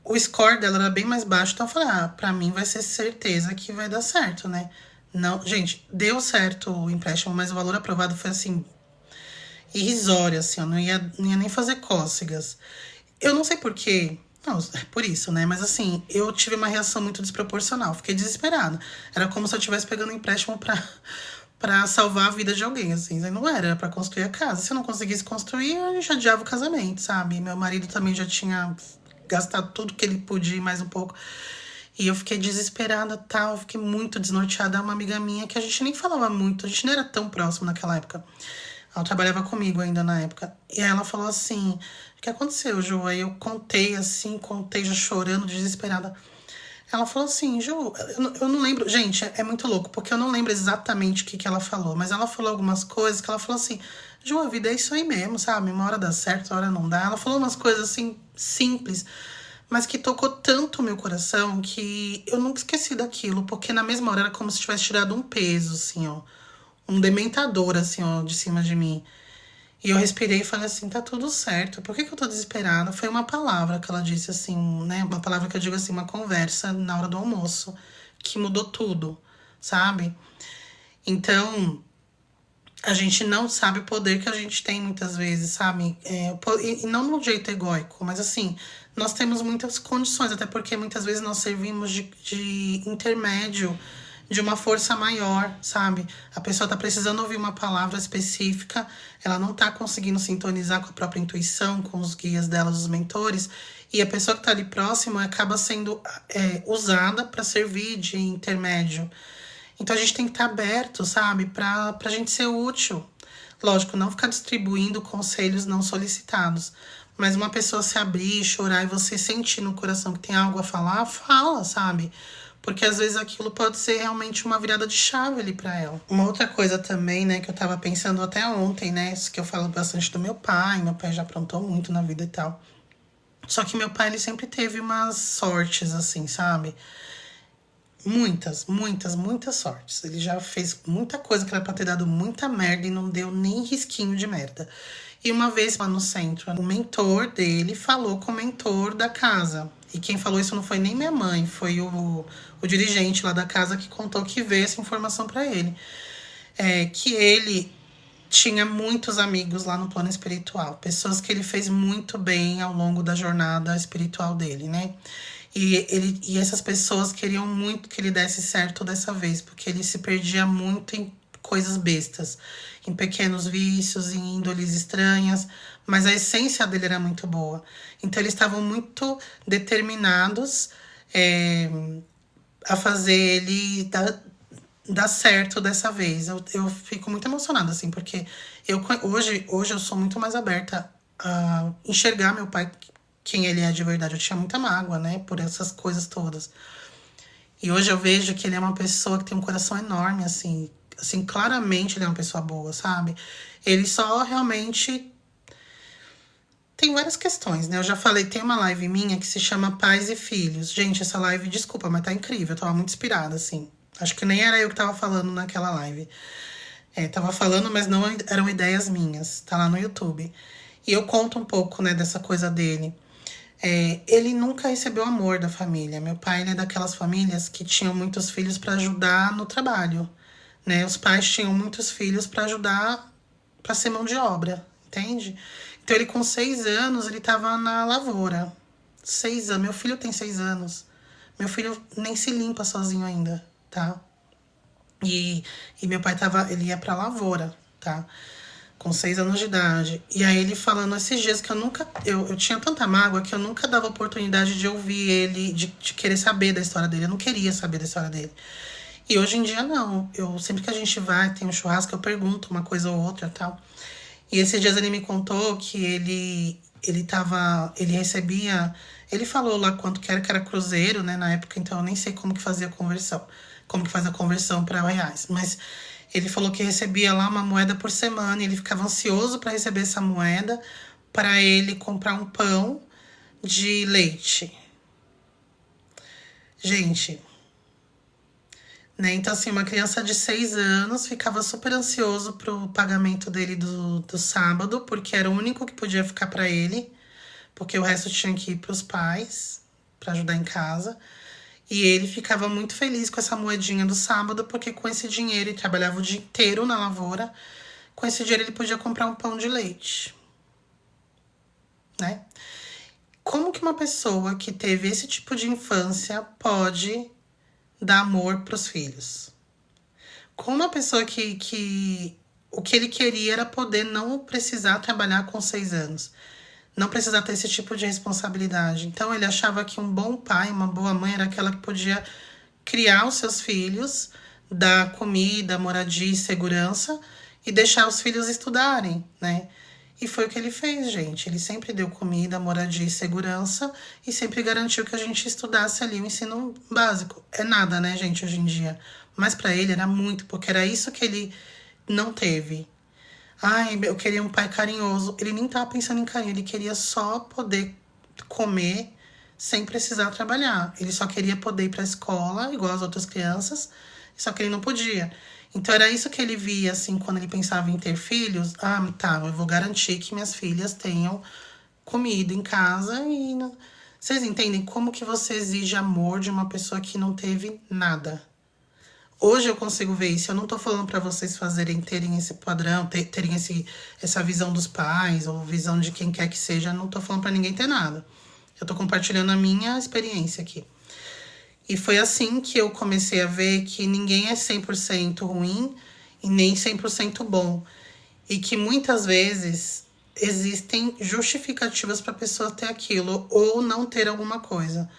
o score dela era bem mais baixo. Então eu falei, pra mim vai ser certeza que vai dar certo, né? Não, gente, deu certo o empréstimo, mas o valor aprovado foi assim, irrisório, assim, eu não ia nem fazer cócegas. Eu não sei por quê. Não, é por isso, né? Mas assim, eu tive uma reação muito desproporcional. Fiquei desesperada. Era como se eu estivesse pegando um empréstimo pra salvar a vida de alguém, assim. Não era pra construir a casa. Se eu não conseguisse construir, eu já adiava o casamento, sabe? Meu marido também já tinha gastado tudo que ele podia e mais um pouco. E eu fiquei desesperada, tal. Eu fiquei muito desnorteada. Uma amiga minha que a gente nem falava muito. A gente não era tão próximo naquela época. Ela trabalhava comigo ainda na época. E aí ela falou assim, o que aconteceu, Ju? Aí eu contei já chorando, desesperada. Ela falou assim, Ju, eu não lembro. Gente, é muito louco, porque eu não lembro exatamente o que ela falou. Mas ela falou algumas coisas que ela falou assim, Ju, a vida é isso aí mesmo, sabe? Uma hora dá certo, uma hora não dá. Ela falou umas coisas assim, simples, mas que tocou tanto o meu coração que eu nunca esqueci daquilo. Porque na mesma hora era como se tivesse tirado um peso, assim, ó. Um dementador, assim, ó, de cima de mim. E eu respirei e falei assim, tá tudo certo. Por que eu tô desesperada? Foi uma palavra que ela disse, assim, né? Uma palavra que eu digo assim, uma conversa na hora do almoço, que mudou tudo, sabe? Então, A gente não sabe o poder que a gente tem muitas vezes, sabe? E não no jeito egóico, mas assim, nós temos muitas condições, até porque muitas vezes nós servimos de intermédio de uma força maior, sabe? A pessoa tá precisando ouvir uma palavra específica, ela não tá conseguindo sintonizar com a própria intuição, com os guias dela, os mentores, e a pessoa que tá ali próxima acaba sendo usada para servir de intermédio. Então a gente tem que estar aberto, sabe? Pra gente ser útil. Lógico, não ficar distribuindo conselhos não solicitados. Mas uma pessoa se abrir, chorar e você sentir no coração que tem algo a falar, fala, sabe? Porque às vezes aquilo pode ser realmente uma virada de chave ali pra ela. Uma outra coisa também, né, que eu tava pensando até ontem, né? Que eu falo bastante do meu pai. Meu pai já aprontou muito na vida e tal. Só que meu pai, ele sempre teve umas sortes, assim, sabe? Muitas, muitas, muitas sortes. Ele já fez muita coisa que era pra ter dado muita merda e não deu nem risquinho de merda. E uma vez lá no centro, o mentor dele falou com o mentor da casa. E quem falou isso não foi nem minha mãe, foi o dirigente lá da casa que contou que veio essa informação pra ele. Que ele tinha muitos amigos lá no plano espiritual, pessoas que ele fez muito bem ao longo da jornada espiritual dele, né? E essas pessoas queriam muito que ele desse certo dessa vez, porque ele se perdia muito em coisas bestas, em pequenos vícios, em índoles estranhas, mas a essência dele era muito boa. Então eles estavam muito determinados a fazer ele dar certo dessa vez. Eu fico muito emocionada, assim, porque hoje eu sou muito mais aberta a enxergar meu pai, quem ele é de verdade. Eu tinha muita mágoa, né, por essas coisas todas. E hoje eu vejo que ele é uma pessoa que tem um coração enorme, assim, claramente ele é uma pessoa boa, sabe? Ele só realmente tem várias questões, né? Eu já falei, tem uma live minha que se chama Pais e Filhos. Gente, essa live, desculpa, mas tá incrível. Eu tava muito inspirada, assim. Acho que nem era eu que tava falando naquela live. Tava falando, mas não eram ideias minhas. Tá lá no YouTube. E eu conto um pouco, né, dessa coisa dele. Ele nunca recebeu amor da família. Meu pai, ele é daquelas famílias que tinham muitos filhos para ajudar no trabalho, né? Os pais tinham muitos filhos para ajudar, para ser mão de obra, entende? Então ele com 6 anos, ele tava na lavoura. 6 anos. Meu filho tem 6 anos. Meu filho nem se limpa sozinho ainda, tá? E meu pai ele ia pra lavoura, tá? Com 6 anos de idade. E aí ele falando esses dias que eu tinha tanta mágoa que eu nunca dava oportunidade de ouvir ele, de querer saber da história dele. Eu não queria saber da história dele. E hoje em dia não. Sempre que a gente vai, tem um churrasco, eu pergunto uma coisa ou outra e tal. E esses dias ele me contou que ele recebia, ele falou lá quanto que era cruzeiro, né, na época, então eu nem sei como que fazia a conversão, como que faz a conversão para reais, mas ele falou que recebia lá uma moeda por semana, e ele ficava ansioso para receber essa moeda para ele comprar um pão de leite. Gente, né? Então, assim, uma criança de 6 anos ficava super ansioso pro pagamento dele do sábado, porque era o único que podia ficar para ele, porque o resto tinha que ir pros pais, para ajudar em casa. E ele ficava muito feliz com essa moedinha do sábado, porque com esse dinheiro ele trabalhava o dia inteiro na lavoura, com esse dinheiro ele podia comprar um pão de leite, né? Como que uma pessoa que teve esse tipo de infância pode dar amor pros filhos? Com uma pessoa que o que ele queria era poder não precisar trabalhar com 6 anos. Não precisar ter esse tipo de responsabilidade. Então ele achava que um bom pai, uma boa mãe era aquela que podia criar os seus filhos, dar comida, moradia e segurança e deixar os filhos estudarem, né? E foi o que ele fez, gente. Ele sempre deu comida, moradia e segurança e sempre garantiu que a gente estudasse ali o ensino básico. É nada, né, gente, hoje em dia. Mas para ele era muito, porque era isso que ele não teve. Ai, eu queria um pai carinhoso. Ele nem tava pensando em carinho, ele queria só poder comer sem precisar trabalhar. Ele só queria poder ir pra escola, igual as outras crianças, só que ele não podia. Então era isso que ele via, assim, quando ele pensava em ter filhos. Ah, tá, eu vou garantir que minhas filhas tenham comida em casa e... Vocês entendem como que você exige amor de uma pessoa que não teve nada? Hoje eu consigo ver isso. Eu não tô falando pra vocês terem esse padrão, terem essa visão dos pais, ou visão de quem quer que seja. Eu não tô falando pra ninguém ter nada. Eu tô compartilhando a minha experiência aqui. E foi assim que eu comecei a ver que ninguém é 100% ruim e nem 100% bom. E que muitas vezes existem justificativas para a pessoa ter aquilo ou não ter alguma coisa.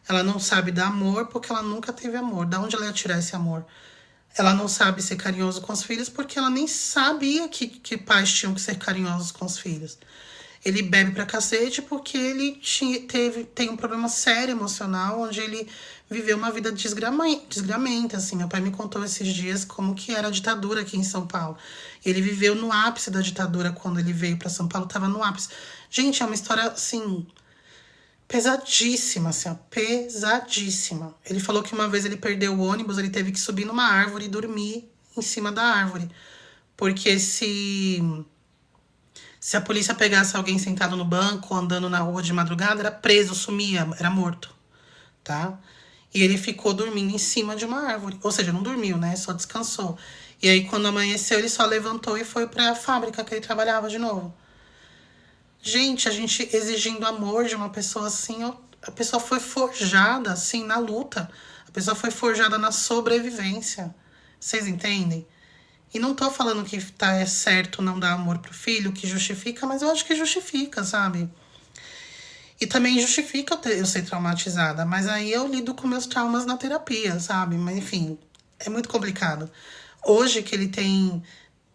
Ela não sabe dar amor porque ela nunca teve amor. Da onde ela ia tirar esse amor? Ela não sabe ser carinhoso com os filhos porque ela nem sabia que pais tinham que ser carinhosos com os filhos. Ele bebe pra cacete porque ele tem um problema sério emocional, onde ele viveu uma vida desgramenta, assim. Meu pai me contou esses dias como que era a ditadura aqui em São Paulo. Ele viveu no ápice da ditadura quando ele veio pra São Paulo, tava no ápice. Gente, é uma história, assim, pesadíssima, assim, ó, pesadíssima. Ele falou que uma vez ele perdeu o ônibus, ele teve que subir numa árvore e dormir em cima da árvore. Porque se a polícia pegasse alguém sentado no banco, andando na rua de madrugada, era preso, sumia, era morto, tá? E ele ficou dormindo em cima de uma árvore. Ou seja, não dormiu, né? Só descansou. E aí, quando amanheceu, ele só levantou e foi pra fábrica que ele trabalhava de novo. Gente, a gente exigindo amor de uma pessoa assim, a pessoa foi forjada, assim, na luta. A pessoa foi forjada na sobrevivência. Vocês entendem? E não tô falando que tá certo não dar amor pro filho, que justifica, mas eu acho que justifica, sabe? E também justifica eu ser traumatizada, mas aí eu lido com meus traumas na terapia, sabe? Mas enfim, é muito complicado. Hoje que ele tem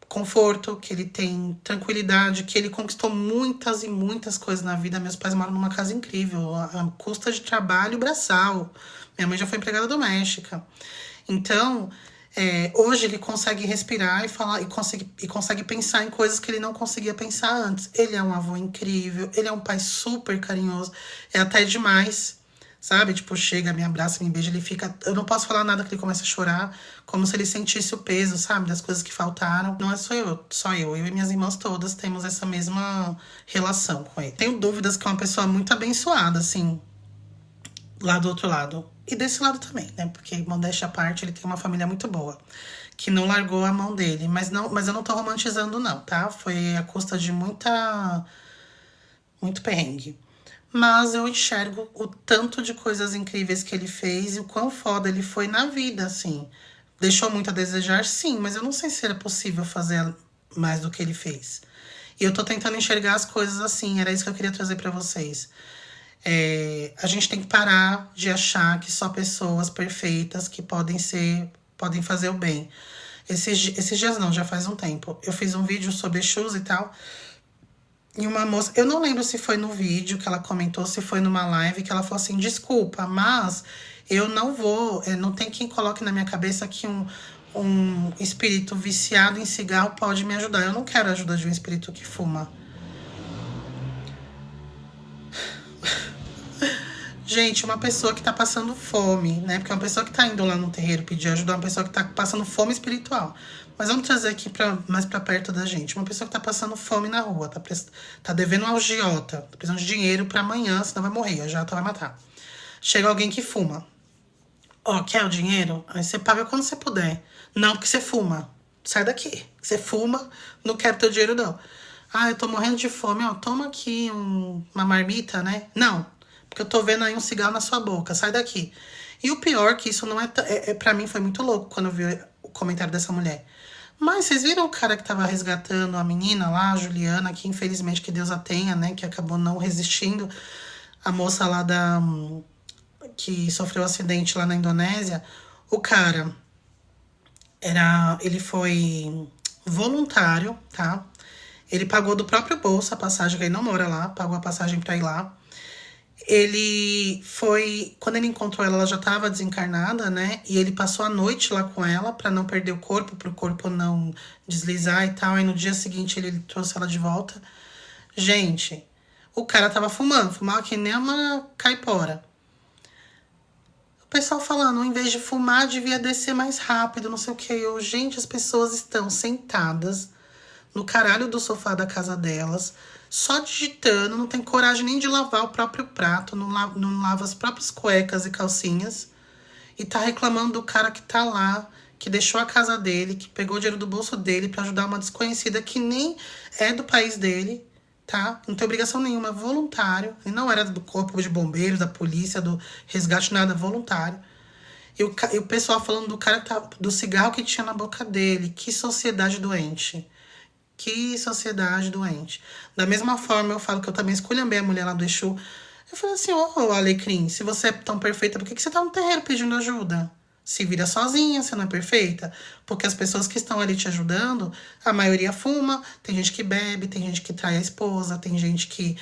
conforto, que ele tem tranquilidade, que ele conquistou muitas e muitas coisas na vida. Meus pais moram numa casa incrível, a custa de trabalho braçal. Minha mãe já foi empregada doméstica. Então, hoje ele consegue respirar e falar e consegue pensar em coisas que ele não conseguia pensar antes. Ele é um avô incrível, ele é um pai super carinhoso, é até demais, sabe? Tipo, chega, me abraça, me beija, ele fica... Eu não posso falar nada que ele começa a chorar, como se ele sentisse o peso, sabe? Das coisas que faltaram. Não é só eu e minhas irmãs todas temos essa mesma relação com ele. Tenho dúvidas que é uma pessoa muito abençoada, assim, lá do outro lado. E desse lado também, né? Porque, modéstia à parte, ele tem uma família muito boa, que não largou a mão dele. Mas eu não tô romantizando, não, tá? Foi à custa de muito perrengue. Mas eu enxergo o tanto de coisas incríveis que ele fez e o quão foda ele foi na vida, assim. Deixou muito a desejar, sim, mas eu não sei se era possível fazer mais do que ele fez. E eu tô tentando enxergar as coisas assim, era isso que eu queria trazer pra vocês. A gente tem que parar de achar que só pessoas perfeitas que podem fazer o bem. Esses dias não, já faz um tempo. Eu fiz um vídeo sobre Exus e tal. E uma moça, eu não lembro se foi no vídeo que ela comentou, se foi numa live, que ela falou assim, desculpa, mas eu não vou, não tem quem coloque na minha cabeça que um espírito viciado em cigarro pode me ajudar. Eu não quero a ajuda de um espírito que fuma. Gente, uma pessoa que tá passando fome, né? Porque uma pessoa que tá indo lá no terreiro pedir ajuda é uma pessoa que tá passando fome espiritual. Mas vamos trazer aqui mais pra perto da gente. Uma pessoa que tá passando fome na rua, tá devendo um agiota, tá precisando de dinheiro pra amanhã, senão vai morrer, a agiota vai matar. Chega alguém que fuma. Ó, quer o dinheiro? Aí você paga quando você puder. Não, porque você fuma. Sai daqui. Você fuma, não quero teu dinheiro, não. Ah, eu tô morrendo de fome, ó, toma aqui uma marmita, né? Não, porque eu tô vendo aí um cigarro na sua boca, sai daqui. E o pior que isso não pra mim foi muito louco quando eu vi o comentário dessa mulher. Mas vocês viram o cara que tava resgatando a menina lá, a Juliana, que infelizmente que Deus a tenha, né? Que acabou não resistindo. A moça lá que sofreu um acidente lá na Indonésia. O cara ele foi voluntário, tá? Ele pagou do próprio bolso a passagem, que ele não mora lá, pagou a passagem pra ir lá. Ele foi... Quando ele encontrou ela, ela já estava desencarnada, né? E ele passou a noite lá com ela para não perder o corpo, para o corpo não deslizar e tal. E no dia seguinte ele trouxe ela de volta. Gente, o cara tava fumava que nem uma caipora. O pessoal falando, em vez de fumar, devia descer mais rápido, não sei o que. Gente, as pessoas estão sentadas no caralho do sofá da casa delas, só digitando, não tem coragem nem de lavar o próprio prato, não lava as próprias cuecas e calcinhas, e tá reclamando do cara que tá lá, que deixou a casa dele, que pegou o dinheiro do bolso dele pra ajudar uma desconhecida que nem é do país dele, tá? Não tem obrigação nenhuma, é voluntário. Ele não era do corpo de bombeiros, da polícia, do resgate, nada, voluntário. E o pessoal falando do cara do cigarro que tinha na boca dele. Que sociedade doente. Que sociedade doente. Da mesma forma, eu falo que eu também esculhambei a mulher lá do Exu. Eu falei assim, ô Alecrim, se você é tão perfeita, por que você tá no terreiro pedindo ajuda? Se vira sozinha, você não é perfeita. Porque as pessoas que estão ali te ajudando, a maioria fuma, tem gente que bebe, tem gente que trai a esposa, tem gente que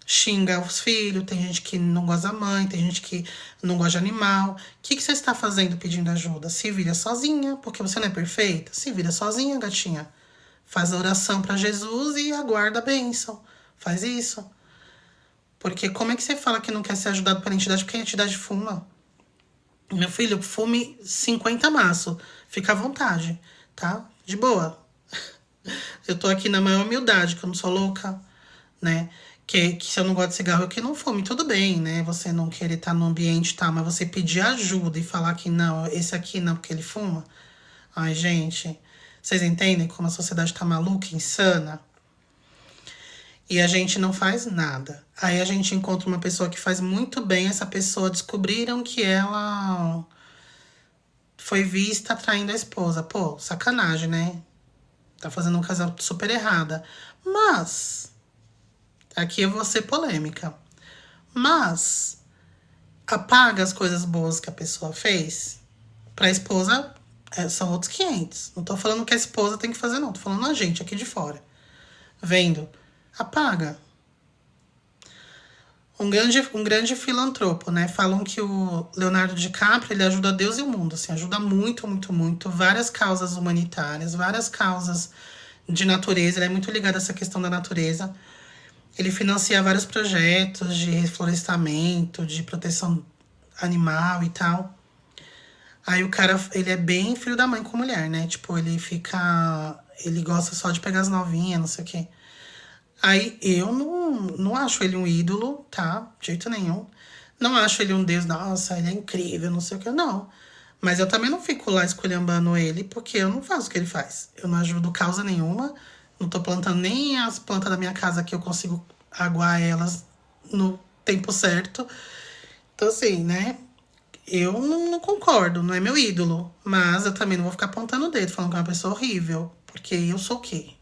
xinga os filhos, tem gente que não gosta da mãe, tem gente que não gosta de animal. O que você está fazendo pedindo ajuda? Se vira sozinha, porque você não é perfeita. Se vira sozinha, gatinha. Faz a oração para Jesus e aguarda a bênção. Faz isso. Porque como é que você fala que não quer ser ajudado pela entidade porque a entidade fuma? Meu filho, fume 50 maços. Fica à vontade, tá? De boa. Eu tô aqui na maior humildade, que eu não sou louca, né? Que se eu não gosto de cigarro, eu que não fume. Tudo bem, né? Você não querer estar no ambiente, tá? Mas você pedir ajuda e falar que não, esse aqui não, porque ele fuma. Ai, gente, vocês entendem como a sociedade tá maluca, insana? E a gente não faz nada. Aí a gente encontra uma pessoa que faz muito bem. Essa pessoa descobriram que ela foi vista traindo a esposa. Pô, sacanagem, né? Tá fazendo um casal super errada. Mas, aqui eu vou ser polêmica. Mas, apaga as coisas boas que a pessoa fez. Pra esposa, são outros 500. Não tô falando que a esposa tem que fazer, não. Tô falando a gente aqui de fora. Vendo? Apaga. Um grande filantropo, né? Falam que o Leonardo DiCaprio, ele ajuda Deus e o mundo, assim, ajuda muito, muito, muito. Várias causas humanitárias, várias causas de natureza. Ele é muito ligado a essa questão da natureza. Ele financia vários projetos de reflorestamento, de proteção animal e tal. Aí o cara, ele é bem filho da mãe com mulher, né? Tipo, ele gosta só de pegar as novinhas, não sei o quê. Aí eu não acho ele um ídolo, tá? De jeito nenhum. Não acho ele um deus, nossa, ele é incrível, não sei o que, não. Mas eu também não fico lá esculhambando ele, porque eu não faço o que ele faz. Eu não ajudo causa nenhuma, não tô plantando nem as plantas da minha casa que eu consigo aguar elas no tempo certo. Então, assim, né? Eu não concordo, não é meu ídolo. Mas eu também não vou ficar apontando o dedo, falando que é uma pessoa horrível. Porque eu sou o quê?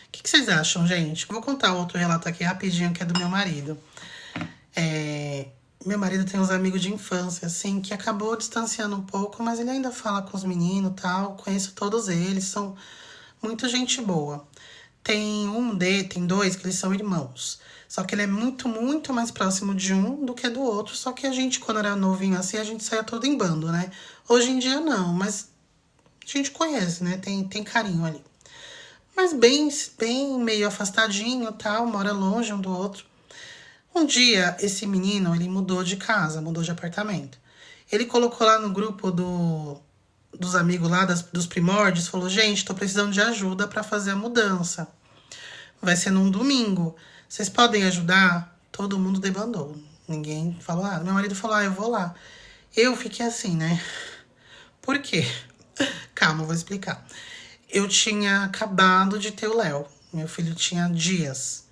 O que vocês acham, gente? Vou contar outro relato aqui rapidinho, que é do meu marido. Meu marido tem uns amigos de infância, assim, que acabou distanciando um pouco, mas ele ainda fala com os meninos e tal. Conheço todos eles, são muito gente boa. Tem dois que eles são irmãos. Só que ele é muito, muito mais próximo de um do que do outro. Só que a gente, quando era novinho assim, a gente saía todo em bando, né? Hoje em dia não, mas a gente conhece, né? Tem carinho ali. Mas bem meio afastadinho, tal, mora longe um do outro. Um dia, esse menino, ele mudou de casa, mudou de apartamento. Ele colocou lá no grupo dos amigos lá, dos primórdios, falou, gente, tô precisando de ajuda para fazer a mudança. Vai ser num domingo. Vocês podem ajudar? Todo mundo debandou. Ninguém falou nada. Meu marido falou, eu vou lá. Eu fiquei assim, né? Por quê? Calma, eu vou explicar. Eu tinha acabado de ter o Léo. Meu filho tinha dias.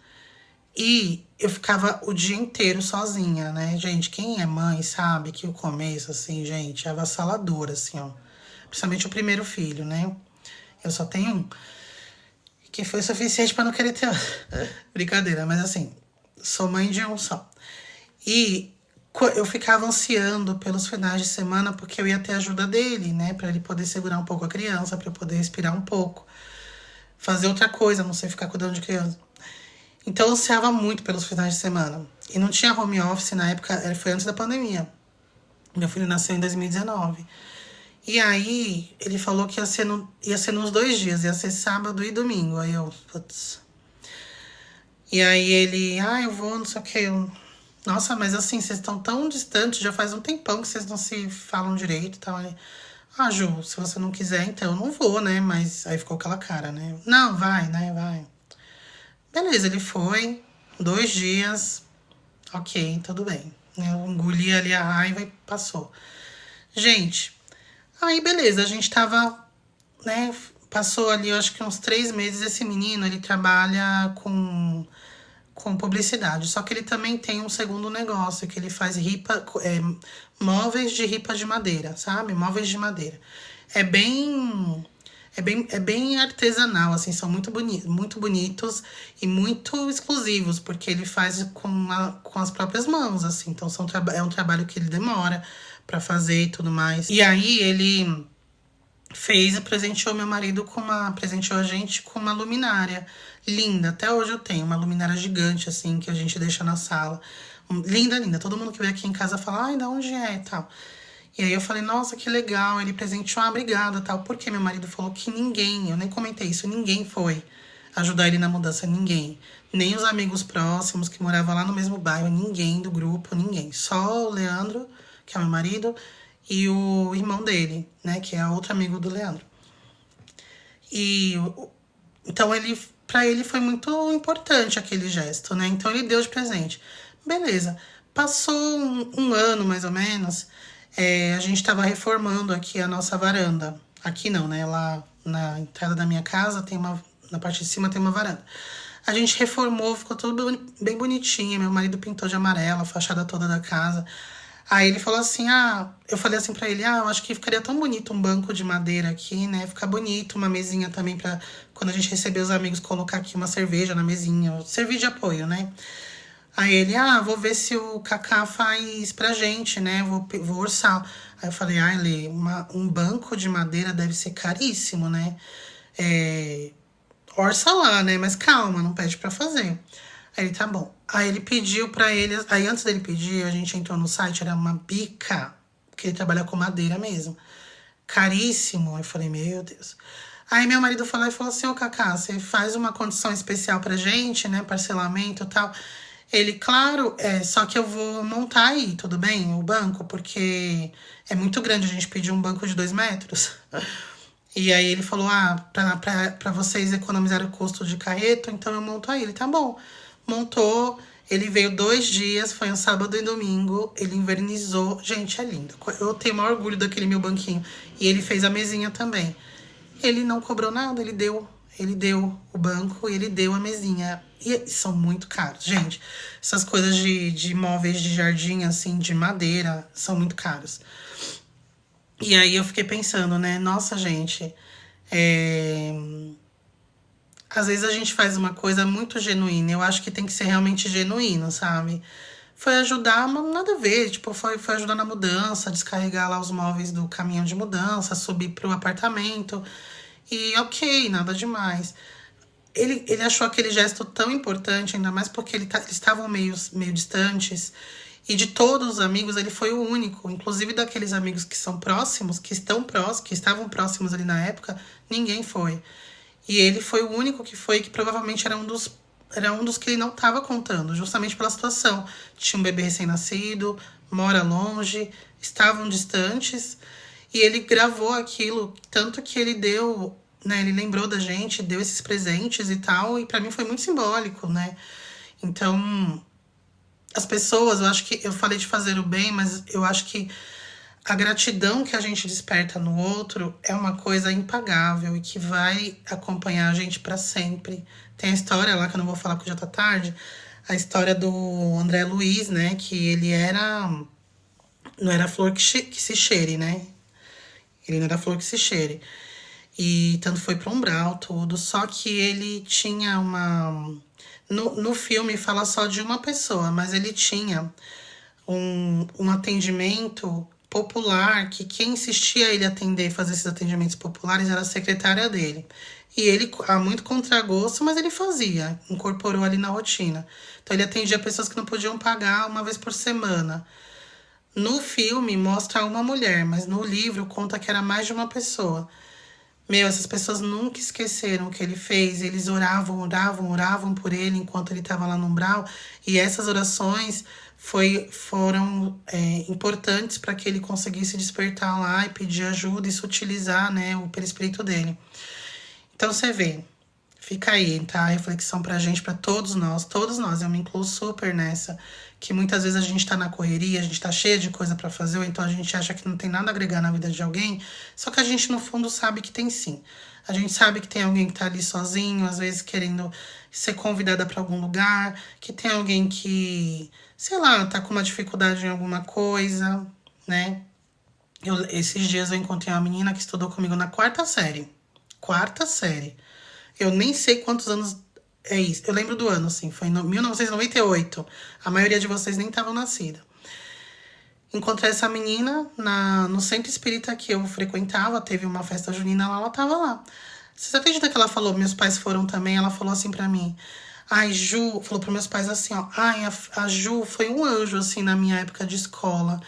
E eu ficava o dia inteiro sozinha, né? Gente, quem é mãe sabe que o começo, assim, gente, é avassalador, assim, ó. Principalmente o primeiro filho, né? Eu só tenho um. Que foi suficiente pra não querer ter brincadeira, mas assim, sou mãe de um só. E eu ficava ansiando pelos finais de semana porque eu ia ter a ajuda dele, né? Pra ele poder segurar um pouco a criança, pra eu poder respirar um pouco. Fazer outra coisa, não sei ficar cuidando de criança. Então eu ansiava muito pelos finais de semana. E não tinha home office na época, foi antes da pandemia. Meu filho nasceu em 2019. E aí, ele falou que ia ser nos 2 dias, ia ser sábado e domingo. Aí eu, putz. E aí ele, eu vou, não sei o que. Nossa, mas assim, vocês estão tão distantes, já faz um tempão que vocês não se falam direito e tal. Aí, Ju, se você não quiser, então eu não vou, né? Mas aí ficou aquela cara, né? Não, vai, né? Vai. Beleza, ele foi, 2 dias, ok, tudo bem. Eu engoli ali a raiva e passou. Gente, Aí, beleza, a gente tava, né, passou ali, eu acho que uns 3 meses. Esse menino, ele trabalha com publicidade, só que ele também tem um segundo negócio, que ele faz móveis de ripa de madeira, sabe? Móveis de madeira. É bem, é bem artesanal, assim, são muito bonitos e muito exclusivos, porque ele faz com as próprias mãos, assim, então é um trabalho que ele demora pra fazer e tudo mais. E aí ele presenteou meu marido presenteou a gente com uma luminária linda. Até hoje eu tenho uma luminária gigante, assim, que a gente deixa na sala. Linda, linda. Todo mundo que vem aqui em casa fala, ai, da onde é e tal. E aí eu falei, nossa, que legal. Ele presenteou, obrigada, tal. Porque meu marido falou que ninguém, eu nem comentei isso, ninguém foi ajudar ele na mudança, ninguém. Nem os amigos próximos que moravam lá no mesmo bairro, ninguém do grupo, ninguém. Só o Leandro, que é meu marido, e o irmão dele, né, que é outro amigo do Leandro. E então para ele foi muito importante aquele gesto, né? Então ele deu de presente. Beleza. Passou um ano mais ou menos, a gente estava reformando aqui a nossa varanda. Aqui não, né? Lá na entrada da minha casa na parte de cima tem uma varanda. A gente reformou, ficou tudo bem bonitinho. Meu marido pintou de amarelo a fachada toda da casa. Aí ele falou assim, eu falei assim pra ele, eu acho que ficaria tão bonito um banco de madeira aqui, né? Ficar bonito, uma mesinha também pra quando a gente receber os amigos, colocar aqui uma cerveja na mesinha, servir de apoio, né? Aí ele, vou ver se o Kaká faz pra gente, né? Vou orçar. Aí eu falei, Lê, um banco de madeira deve ser caríssimo, né? Orça lá, né? Mas calma, não pede pra fazer. Aí ele, tá bom. Aí ele pediu pra ele. Aí antes dele pedir, a gente entrou no site, era uma bica, porque ele trabalha com madeira mesmo. Caríssimo. Aí eu falei, meu Deus. Aí meu marido falou assim, ô Kaká, você faz uma condição especial pra gente, né? Parcelamento e tal. Ele, claro, só que eu vou montar aí, tudo bem? O banco, porque é muito grande, a gente pediu um banco de 2 metros. E aí ele falou, pra vocês economizarem o custo de carreto, então eu monto aí. Ele, tá bom. Montou, ele veio 2 dias, foi um sábado e domingo, ele invernizou. Gente, é lindo. Eu tenho o maior orgulho daquele meu banquinho. E ele fez a mesinha também. Ele não cobrou nada, ele deu o banco e ele deu a mesinha. E são muito caros, gente. Essas coisas de móveis de jardim, assim, de madeira, são muito caros. E aí eu fiquei pensando, né? Nossa, gente, às vezes a gente faz uma coisa muito genuína. Eu acho que tem que ser realmente genuíno, sabe? Foi ajudar, mas nada a ver. Tipo, foi ajudar na mudança, descarregar lá os móveis do caminhão de mudança, subir pro apartamento. E ok, nada demais. Ele achou aquele gesto tão importante, ainda mais porque eles estavam meio distantes. E de todos os amigos, ele foi o único. Inclusive daqueles amigos que são próximos, que estavam próximos ali na época, ninguém foi. E ele foi o único que foi, que provavelmente era um dos que ele não estava contando, justamente pela situação. Tinha um bebê recém-nascido, mora longe, estavam distantes. E ele gravou aquilo, tanto que ele deu, né? Ele lembrou da gente, deu esses presentes e tal. E pra mim foi muito simbólico, né? Então, as pessoas, eu acho que eu falei de fazer o bem, mas eu acho que a gratidão que a gente desperta no outro é uma coisa impagável e que vai acompanhar a gente para sempre. Tem a história lá, que eu não vou falar porque já tá tarde, a história do André Luiz, né? Que ele não era flor que se cheire, né? Ele não era flor que se cheire. E tanto foi pro umbral, tudo. Só que ele tinha uma... No filme fala só de uma pessoa, mas ele tinha um atendimento popular, que quem insistia ele atender, fazer esses atendimentos populares, era a secretária dele. E ele, a muito contragosto, mas ele fazia, incorporou ali na rotina. Então ele atendia pessoas que não podiam pagar uma vez por semana. No filme mostra uma mulher, mas no livro conta que era mais de uma pessoa. Essas pessoas nunca esqueceram o que ele fez. Eles oravam por ele enquanto ele estava lá no umbral. E essas orações foram importantes para que ele conseguisse despertar lá e pedir ajuda e se utilizar, né, o perispírito dele. Então você vê, Fica aí, tá? A reflexão pra gente, pra todos nós, eu me incluo super nessa, que muitas vezes a gente tá na correria, a gente tá cheia de coisa pra fazer, ou então a gente acha que não tem nada a agregar na vida de alguém, só que a gente no fundo sabe que tem sim. A gente sabe que tem alguém que tá ali sozinho, às vezes querendo ser convidada pra algum lugar, que tem alguém que, sei lá, tá com uma dificuldade em alguma coisa, né? Esses dias eu encontrei uma menina que estudou comigo na quarta série. Quarta série. Eu nem sei quantos anos é isso. Eu lembro do ano, assim. Foi em 1998. A maioria de vocês nem estavam nascida. Encontrei essa menina no centro espírita que eu frequentava. Teve uma festa junina lá, ela tava lá. Vocês acreditam que ela falou? Meus pais foram também. Ela falou assim pra mim. Ai, Ju, falou pros meus pais assim, ó. Ai, a Ju foi um anjo, assim, na minha época de escola.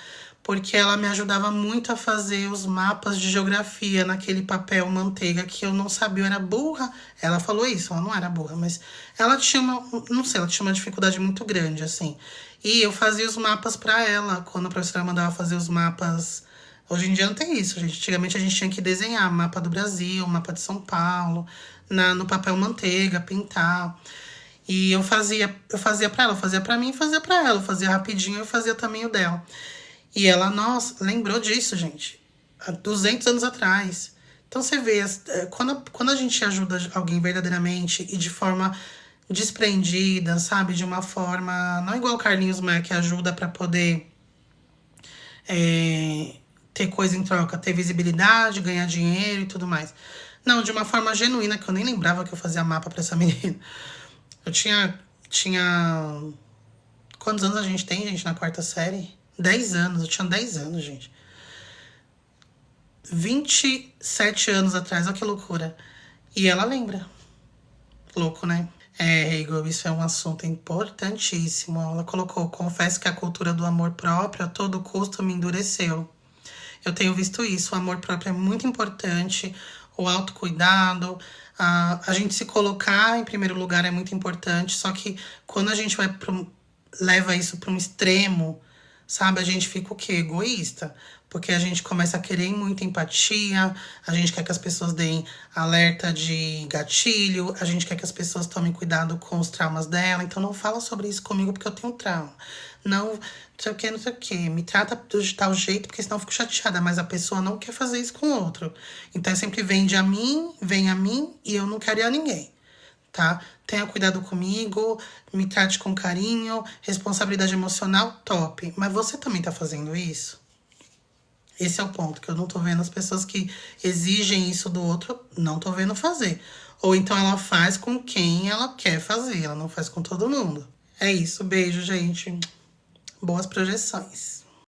Porque ela me ajudava muito a fazer os mapas de geografia naquele papel manteiga que eu não sabia, eu era burra. Ela falou isso, ela não era burra, mas ela tinha não sei, ela tinha uma dificuldade muito grande, assim. E eu fazia os mapas pra ela, quando a professora mandava fazer os mapas. Hoje em dia não tem isso, gente. Antigamente a gente tinha que desenhar mapa do Brasil, mapa de São Paulo, no papel manteiga, pintar. E eu fazia pra ela, eu fazia pra mim e fazia pra ela. Eu fazia rapidinho, eu fazia também o dela. E ela, nossa, lembrou disso, gente. Há 200 anos atrás. Então você vê, quando a gente ajuda alguém verdadeiramente e de forma desprendida, sabe? De uma forma, não igual o Carlinhos Maia, que ajuda pra poder ter coisa em troca, ter visibilidade, ganhar dinheiro e tudo mais. Não, de uma forma genuína, que eu nem lembrava que eu fazia mapa pra essa menina. Eu tinha... Quantos anos a gente tem, gente, na quarta série? 10 anos, eu tinha 10 anos, gente. 27 anos atrás, olha que loucura. E ela lembra. Louco, né? Igor, isso é um assunto importantíssimo. Ela colocou, confesso que a cultura do amor próprio a todo custo me endureceu. Eu tenho visto isso, o amor próprio é muito importante, o autocuidado, a gente se colocar em primeiro lugar é muito importante, só que quando a gente leva isso para um extremo, sabe, a gente fica o quê? Egoísta. Porque a gente começa a querer muita empatia, a gente quer que as pessoas deem alerta de gatilho, a gente quer que as pessoas tomem cuidado com os traumas dela. Então não fala sobre isso comigo porque eu tenho trauma. Não sei o que, não sei o que. Me trata de tal jeito porque senão eu fico chateada. Mas a pessoa não quer fazer isso com o outro. Então é sempre vem a mim e eu não quero ir a ninguém. Tá? Tenha cuidado comigo, me trate com carinho, responsabilidade emocional, top. Mas você também tá fazendo isso? Esse é o ponto, que eu não tô vendo as pessoas que exigem isso do outro, não tô vendo fazer. Ou então ela faz com quem ela quer fazer, ela não faz com todo mundo. É isso, beijo, gente. Boas projeções.